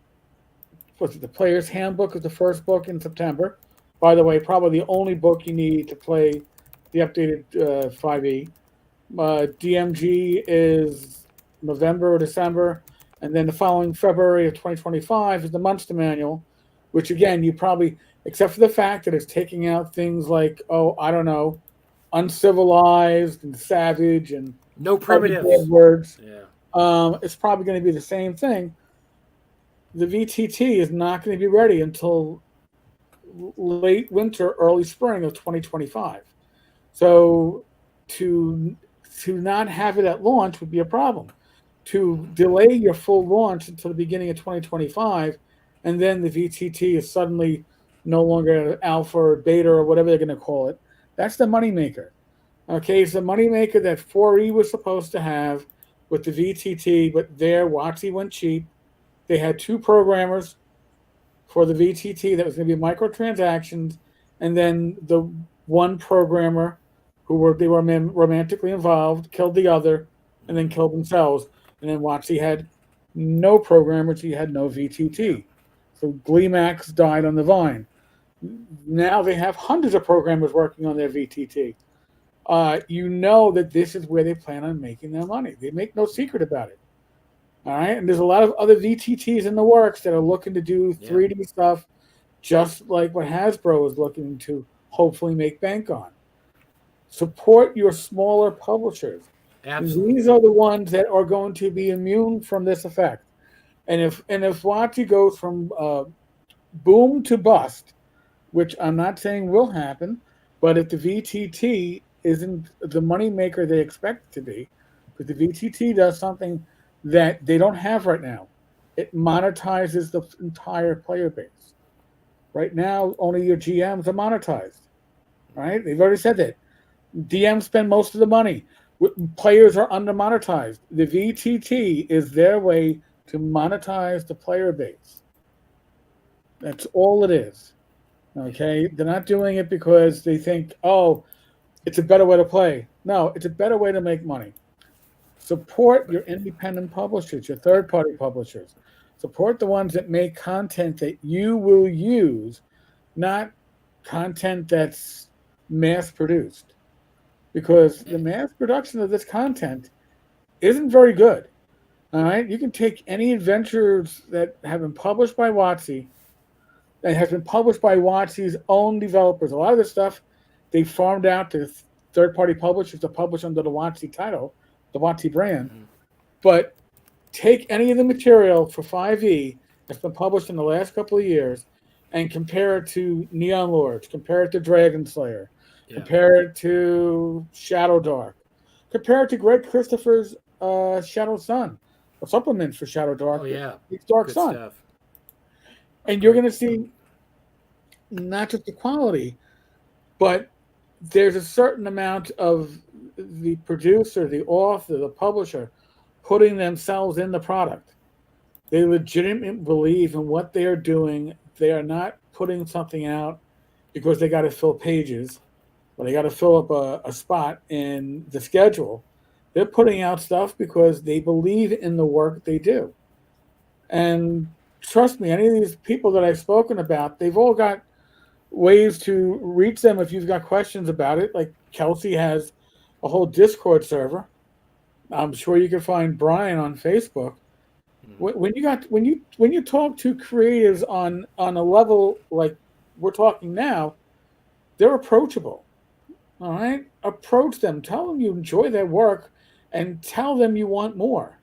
what's it, the Player's Handbook is the first book in September. By the way, probably the only book you need to play the updated 5e. DMG is November or December, and then the following February of 2025 is the Munster Manual, which again you probably, except for the fact that it's taking out things like I don't know, uncivilized and savage and No other bad primitives. words. Yeah. It's probably going to be the same thing. The VTT is not going to be ready until late winter, early spring of 2025. So to not have it at launch would be a problem. To delay your full launch until the beginning of 2025, and then the VTT is suddenly no longer alpha or beta or whatever they're going to call it. That's the moneymaker. Okay, it's the moneymaker that 4E was supposed to have with the VTT, but there WotC went cheap. They had 2 programmers for the VTT that was going to be microtransactions, and then the one programmer who were romantically involved killed the other, and then killed themselves. And then WotC had no programmers; he had no VTT. So Gleemax died on the vine. Now they have hundreds of programmers working on their VTT. You know that this is where they plan on making their money. They make no secret about it. All right, and there's a lot of other VTTs in the works that are looking to do 3D stuff, just like what Hasbro is looking to hopefully make bank on. Support your smaller publishers. Absolutely. These are the ones that are going to be immune from this effect. And if WotC goes from boom to bust, which I'm not saying will happen, but if the VTT isn't the moneymaker they expect it to be, because the VTT does something that they don't have right now. It monetizes the entire player base. Right now, only your GMs are monetized. Right? They've already said that. DMs spend most of the money. Players are under monetized. The VTT is their way to monetize the player base. That's all it is. Okay? They're not doing it because they think, it's a better way to play. No, it's a better way to make money. Support your independent publishers, your third-party publishers. Support the ones that make content that you will use, not content that's mass-produced. Because the mass production of this content isn't very good. All right? You can take any adventures that have been published by WotC, that has been published by WotC's own developers. A lot of this stuff they farmed out to third-party publishers to publish under the WotC title, the WotC brand. Mm-hmm. But take any of the material for 5e that's been published in the last couple of years and compare it to Neon Lords, compare it to Dragon Slayer, compare it to Shadow Dark, compare it to Greg Christopher's Shadow Sun, a supplement for Shadow Dark. Oh, yeah. It's Dark Good Sun. Stuff. And you're going to see not just the quality, but there's a certain amount of the producer, the author, the publisher putting themselves in the product. They legitimately believe in what they are doing. They are not putting something out because they got to fill pages or they got to fill up a spot in the schedule. They're putting out stuff because they believe in the work they do. And trust me, any of these people that I've spoken about, they've all got ways to reach them if you've got questions about it. Like Kelsey has a whole Discord server. I'm sure you can find Brian on Facebook. When you talk to creatives on a level like we're talking now, they're approachable. All right, approach them. Tell them you enjoy their work, and tell them you want more.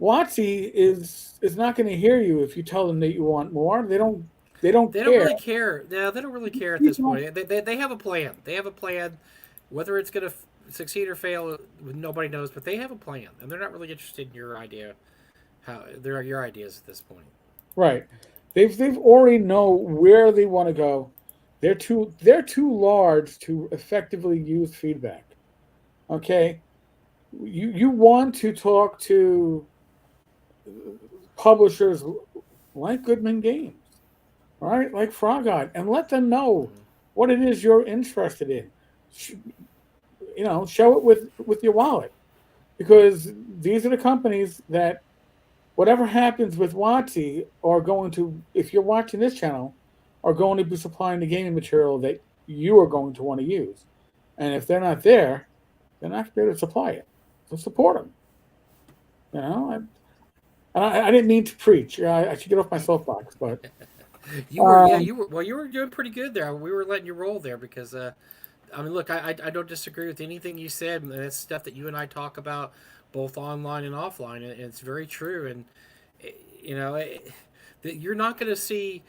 Watsy is not going to hear you if you tell them that you want more. They don't They don't care. really care. No, they don't really care at You this don't- point. They have a plan. They have a plan. Whether it's going to succeed or fail, nobody knows. But they have a plan, and they're not really interested in your idea. How they're your ideas at this point. Right. They've already know where they want to go. They're too large to effectively use feedback. Okay. You want to talk to publishers like Goodman Games, all right, like Frog Eye, and let them know what it is you're interested in. Show it with your wallet, because these are the companies that whatever happens with WotC are going to, if you're watching this channel, are going to be supplying the gaming material that you are going to want to use. And if they're not there, they're not going to be able to supply it. So support them. I didn't mean to preach. I should get off my soapbox, but You were doing pretty good there. We were letting you roll there because I mean, look, I don't disagree with anything you said, and it's stuff that you and I talk about both online and offline, and it's very true. And that you're not going to see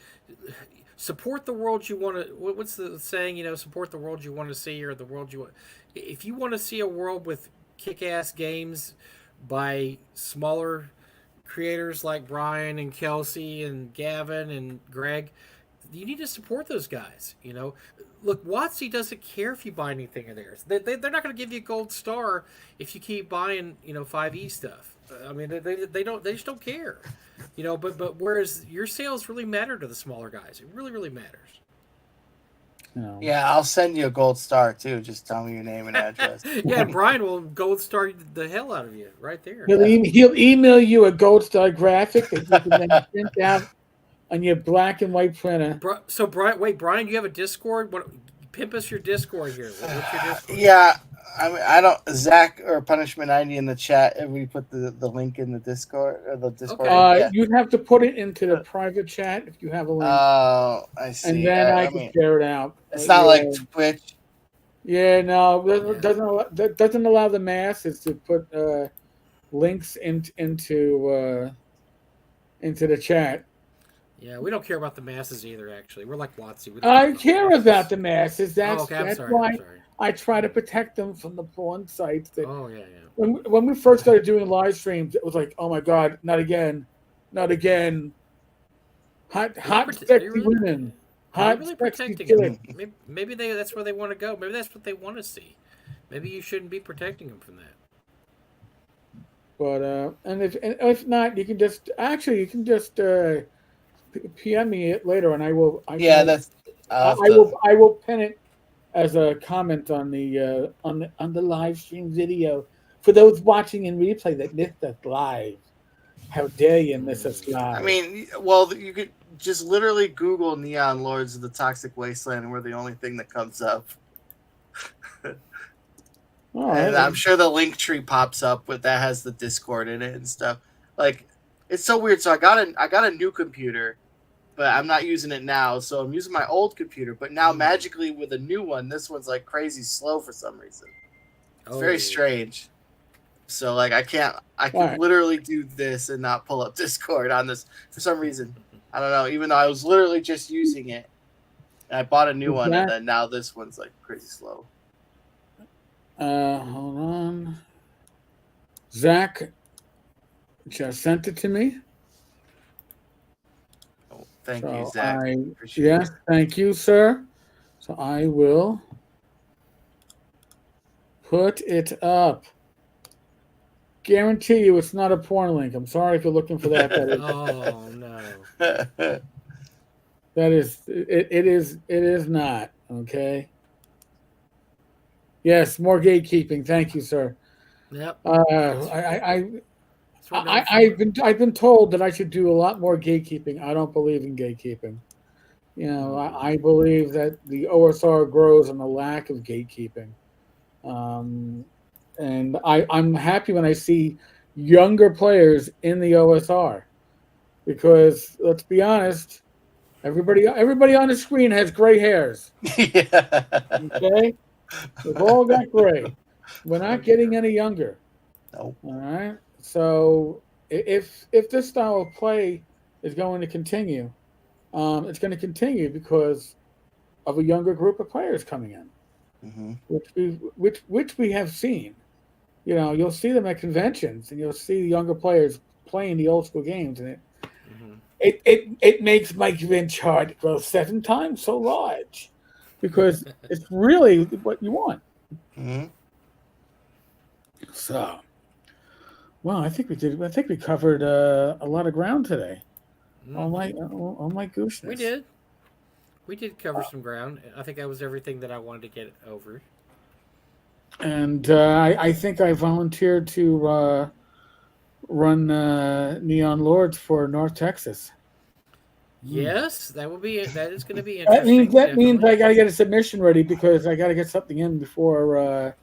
support the world you want to. What's the saying? Support the world you want to see, or the world you want. If you want to see a world with kick-ass games by smaller creators like Brian and Kelsey and Gavin and Greg, you need to support those guys. Look, WotC doesn't care if you buy anything of theirs. They're not going to give you a gold star if you keep buying 5e stuff. I mean, they don't. They just don't care. But whereas your sales really matter to the smaller guys, it really really matters. Yeah, I'll send you a gold star too. Just tell me your name and address. Yeah, Brian will gold star the hell out of you right there. He'll email you a gold star graphic that you can then print out on your black and white printer. So Brian, you have a Discord? Pimp us your Discord here. What's your Discord? Yeah, I don't. Zach or Punishment 90 in the chat. If we put the link in the Discord or the Discord. Okay. Yeah. You'd have to put it into the private chat if you have a link. Oh, I see. And then I can share it out. It's not like Twitch. Yeah, no, that doesn't allow the masses to put links into the chat. Yeah, we don't care about the masses either. Actually, we're like WotC. I care about the masses. That's I'm that's sorry. why I try to protect them from the porn sites. Oh yeah. When we first started doing live streams, it was like, oh my god, not again. Hot sexy women. Hot really sexy protecting chicks. them. Maybe that's where they want to go. Maybe that's what they want to see. Maybe you shouldn't be protecting them from that. But and if not, you can just PM me it later, and I will. I will pin it as a comment on the live stream video for those watching in replay that missed us live. How dare you miss us live? I mean, well, you could just literally Google Neon Lords of the Toxic Wasteland, and we're the only thing that comes up. And I'm sure the link tree pops up, but that has the Discord in it and stuff. Like, it's so weird. So I got a new computer, but I'm not using it now. So I'm using my old computer, but now magically with a new one, this one's like crazy slow for some reason. It's very strange. So like I can literally do this and not pull up Discord on this for some reason. I don't know. Even though I was literally just using it, and I bought a new one, and then now this one's like crazy slow. Hold on. Zach just sent it to me. Oh, thank you, Zach. Yes, thank you, sir. So I will put it up. Guarantee you it's not a porn link. I'm sorry if you're looking for that. Oh no. That is it is not, okay? Yes, more gatekeeping. Thank you, sir. Yep. I've been told that I should do a lot more gatekeeping. I don't believe in gatekeeping. I believe that the OSR grows on the lack of gatekeeping. And I'm happy when I see younger players in the OSR because let's be honest, everybody on the screen has gray hairs. Yeah. Okay, we've all got gray. We're Oh not getting dear. any younger. Nope. All right. So if this style of play is going to continue, it's going to continue because of a younger group of players coming in, Hmm. which we have seen. You'll see them at conventions, and you'll see the younger players playing the old school games, and Hmm. it makes Mike Vince heart grow 7 times so large because it's really what you want. Hmm. So, well, I think we did. I think we covered a lot of ground today. Hmm. Oh my We gooshness! did. We did cover some ground. I think that was everything that I wanted to get over. And I think I volunteered to run Neon Lords for North Texas. Hmm. Yes, that will be. That is going to be That means interesting. that means Definitely. I got to get a submission ready because I got to get something in before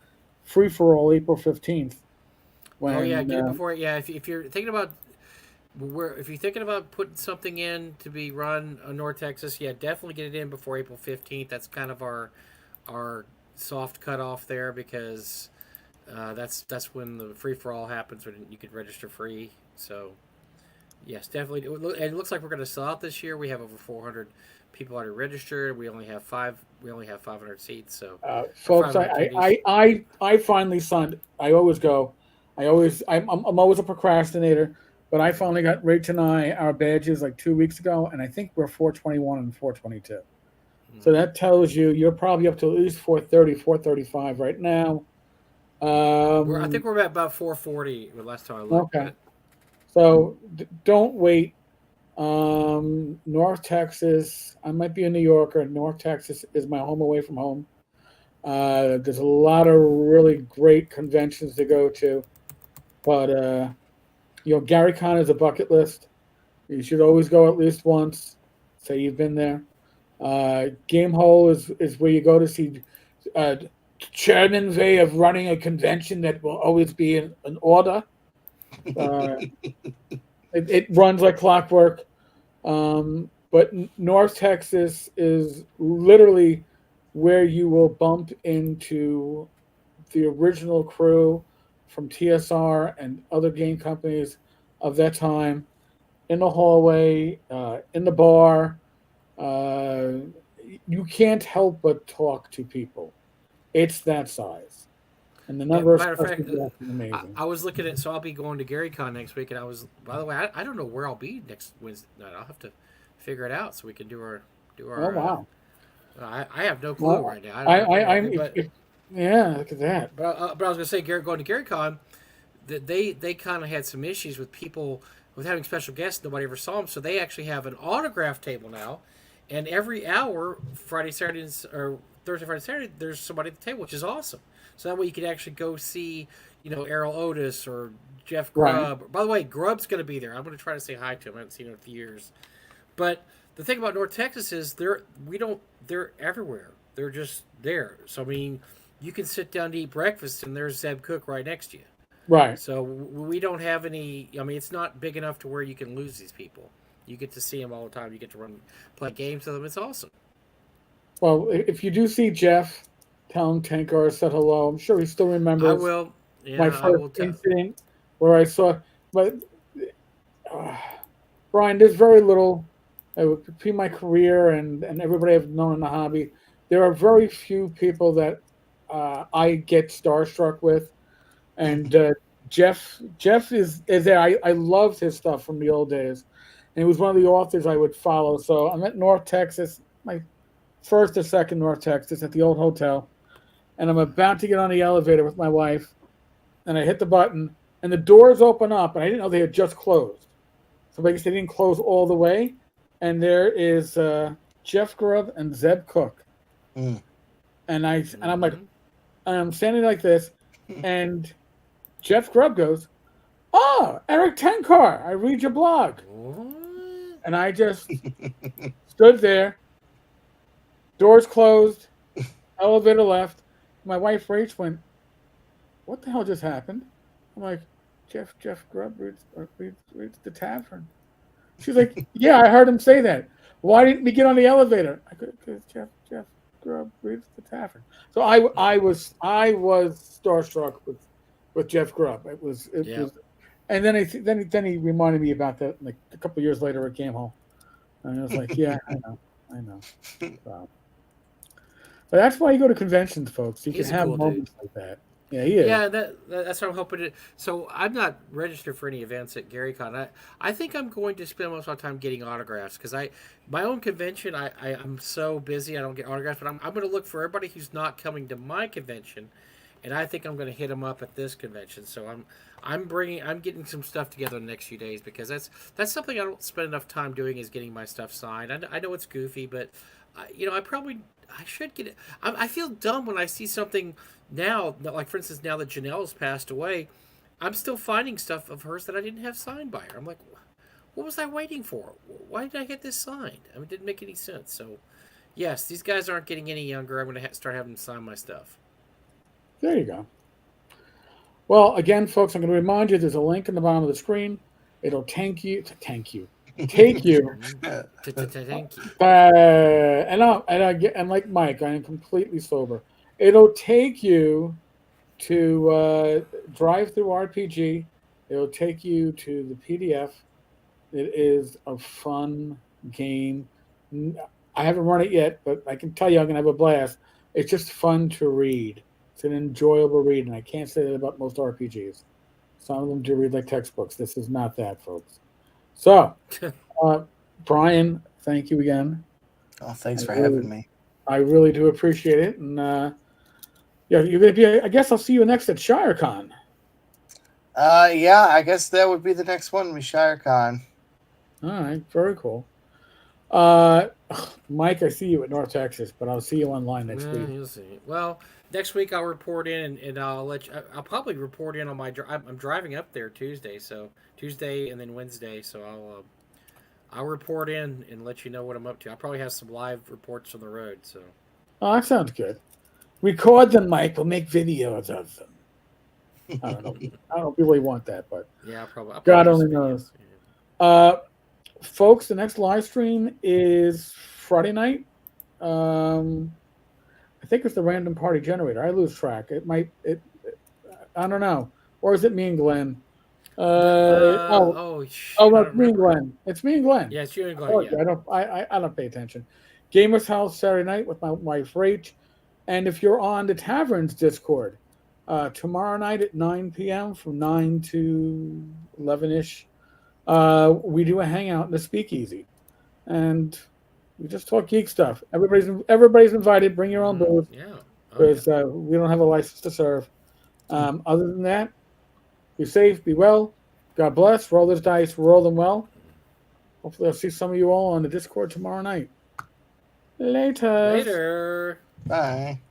free for all April 15th. Oh yeah, When get it before. Yeah, if you're thinking about if you're thinking about putting something in to be run on North Texas, yeah, definitely get it in before April 15th. That's kind of our soft cutoff there because that's when the free for all happens when you could register free. So yes, definitely. It looks like we're going to sell out this year. We have over 400 people already registered. We only have five. We only have 500 seats. So or folks, 500 attendees. I finally signed. I always go. I'm always a procrastinator, but I finally got Rach and I our badges like 2 weeks ago, and I think we're 421 and 422. So Mm. that tells you you're probably up to at least 430, 435 right now. I Um, think we're at about 440 the last time I looked, okay. but So don't wait. North Texas, I might be a New Yorker. North Texas is my home away from home. There's a lot of really great conventions to go to, but Gary Con is a bucket list. You should always go at least once. Say you've been there. Game Hole is where you go to see uh, Chairman's way of running a convention that will always be in an order. Uh, it runs like clockwork. But North Texas is literally where you will bump into the original crew from TSR and other game companies of that time in the hallway, in the bar. Uh, you can't help but talk to people. It's that size. And the yeah. number of Matter of such fact, people is amazing. I was looking at. So I'll be going to GaryCon next week, and I was. By the way, I don't know where I'll be next Wednesday night. I'll have to figure it out so we can do Oh, our. wow. I have no clue Well, right now. I don't know where I'll I'm, be, but yeah, look at that. but I was gonna say, going to GaryCon, that they kind of had some issues with people with having special guests. Nobody ever saw them, so they actually have an autograph table now, and every hour, Friday, Saturday, or Thursday, Friday, Saturday, there's somebody at the table, which is awesome. So that way you could actually go see, Errol Otis or Jeff Right. Grubb. By the way, Grubb's going to be there. I'm going to try to say hi to him. I haven't seen him in years. But the thing about North Texas is they're everywhere. They're just there. So I mean, you can sit down to eat breakfast and there's Zeb Cook right next to you. Right. So we don't have any. I mean, it's not big enough to where you can lose these people. You get to see them all the time. You get to play games with them. It's awesome. Well, if you do see Jeff, tell him Tenkar said hello. I'm sure he still I remembers will. my Yeah, I first will tell. incident where I saw. But uh, Brian, there's very little between my career and everybody I've known in the hobby. There are very few people that I get starstruck with, and Jeff is there. I loved his stuff from the old days, and he was one of the authors I would follow. So I'm at North Texas, my first or second North Texas at the old hotel, and I'm about to get on the elevator with my wife, and I hit the button, and the doors open up, and I didn't know they had just closed. So I guess they didn't close all the way, and there is Jeff Grubb and Zeb Cook, Mm. and I'm like, Mm-hmm. and I'm standing like this, and Jeff Grubb goes, "Oh, Eric Tenkar, I read your blog," What? and I just stood there. Doors closed, elevator left. My wife Rach went, "What the hell just happened?" I'm like, Jeff Grubb reads the tavern. She's like, yeah, I heard him say that. Why didn't we get on the elevator? I go, because Jeff Grubb reads the tavern. So I was starstruck with Jeff Grubb. It was, and then he reminded me about that like a couple of years later at Game Hall, and I was like, yeah, I know. So, but that's why you go to conventions, folks. You He's can a have cool moments dude. like that. Yeah, he is. Yeah, that's what I'm hoping to. So I'm not registered for any events at GaryCon. I think I'm going to spend most of my time getting autographs because my own convention I'm so busy I don't get autographs. But I'm going to look for everybody who's not coming to my convention, and I think I'm going to hit them up at this convention. So I'm getting some stuff together in the next few days because that's something I don't spend enough time doing is getting my stuff signed. I know it's goofy, but I should get it. I feel dumb when I see something now, like for instance, now that Janelle's passed away, I'm still finding stuff of hers that I didn't have signed by her. I'm like, what was I waiting for? Why did I get this signed? I mean, it didn't make any sense. So, yes, these guys aren't getting any younger. I'm going to start having them sign my stuff. There you go. Well, again, folks, I'm going to remind you there's a link in the bottom of the screen. It'll take you. Thank you. And like Mike, I am completely sober. It'll take you to Drive Through RPG. It'll take you to the PDF. It is a fun game. I haven't run it yet, but I can tell you I'm going to have a blast. It's just fun to read. It's an enjoyable read, and I can't say that about most RPGs. Some of them do read like textbooks. This is not that, folks. So, Brian, thank you again. Oh, thanks for having me. I really do appreciate it. And yeah, you're going to be, I guess I'll see you next at ShireCon. Yeah, I guess that would be the next one, ShireCon. All right, very cool. Mike, I see you at North Texas, but I'll see you online next week. You'll see. Well, next week I'll report in, and I'll let you. I'll probably report in on my. I'm driving up there Tuesday, so Tuesday and then Wednesday. So I'll report in and let you know what I'm up to. I'll probably have some live reports from the road. So. Oh, that sounds good. Record them, Mike. We'll make videos of them. I don't know. I don't really want that, but yeah, I'll probably God only knows. Yeah. Folks, the next live stream is Friday night. I think it's the Random Party Generator. I lose track. I don't know. Or is it me and Glenn? It's me and Glenn. It's me and Glenn. Yeah, it's you and Glenn. Yeah. I don't pay attention. Gamers House Saturday night with my wife Rach, and if you're on the Taverns Discord, tomorrow night at 9 p.m. from 9 to 11ish, we do a hangout in the Speakeasy, and we just talk geek stuff. Everybody's invited. Bring your own booze. Yeah. Because we don't have a license to serve. Other than that, be safe, be well. God bless. Roll those dice. Roll them well. Hopefully I'll see some of you all on the Discord tomorrow night. Later. Bye.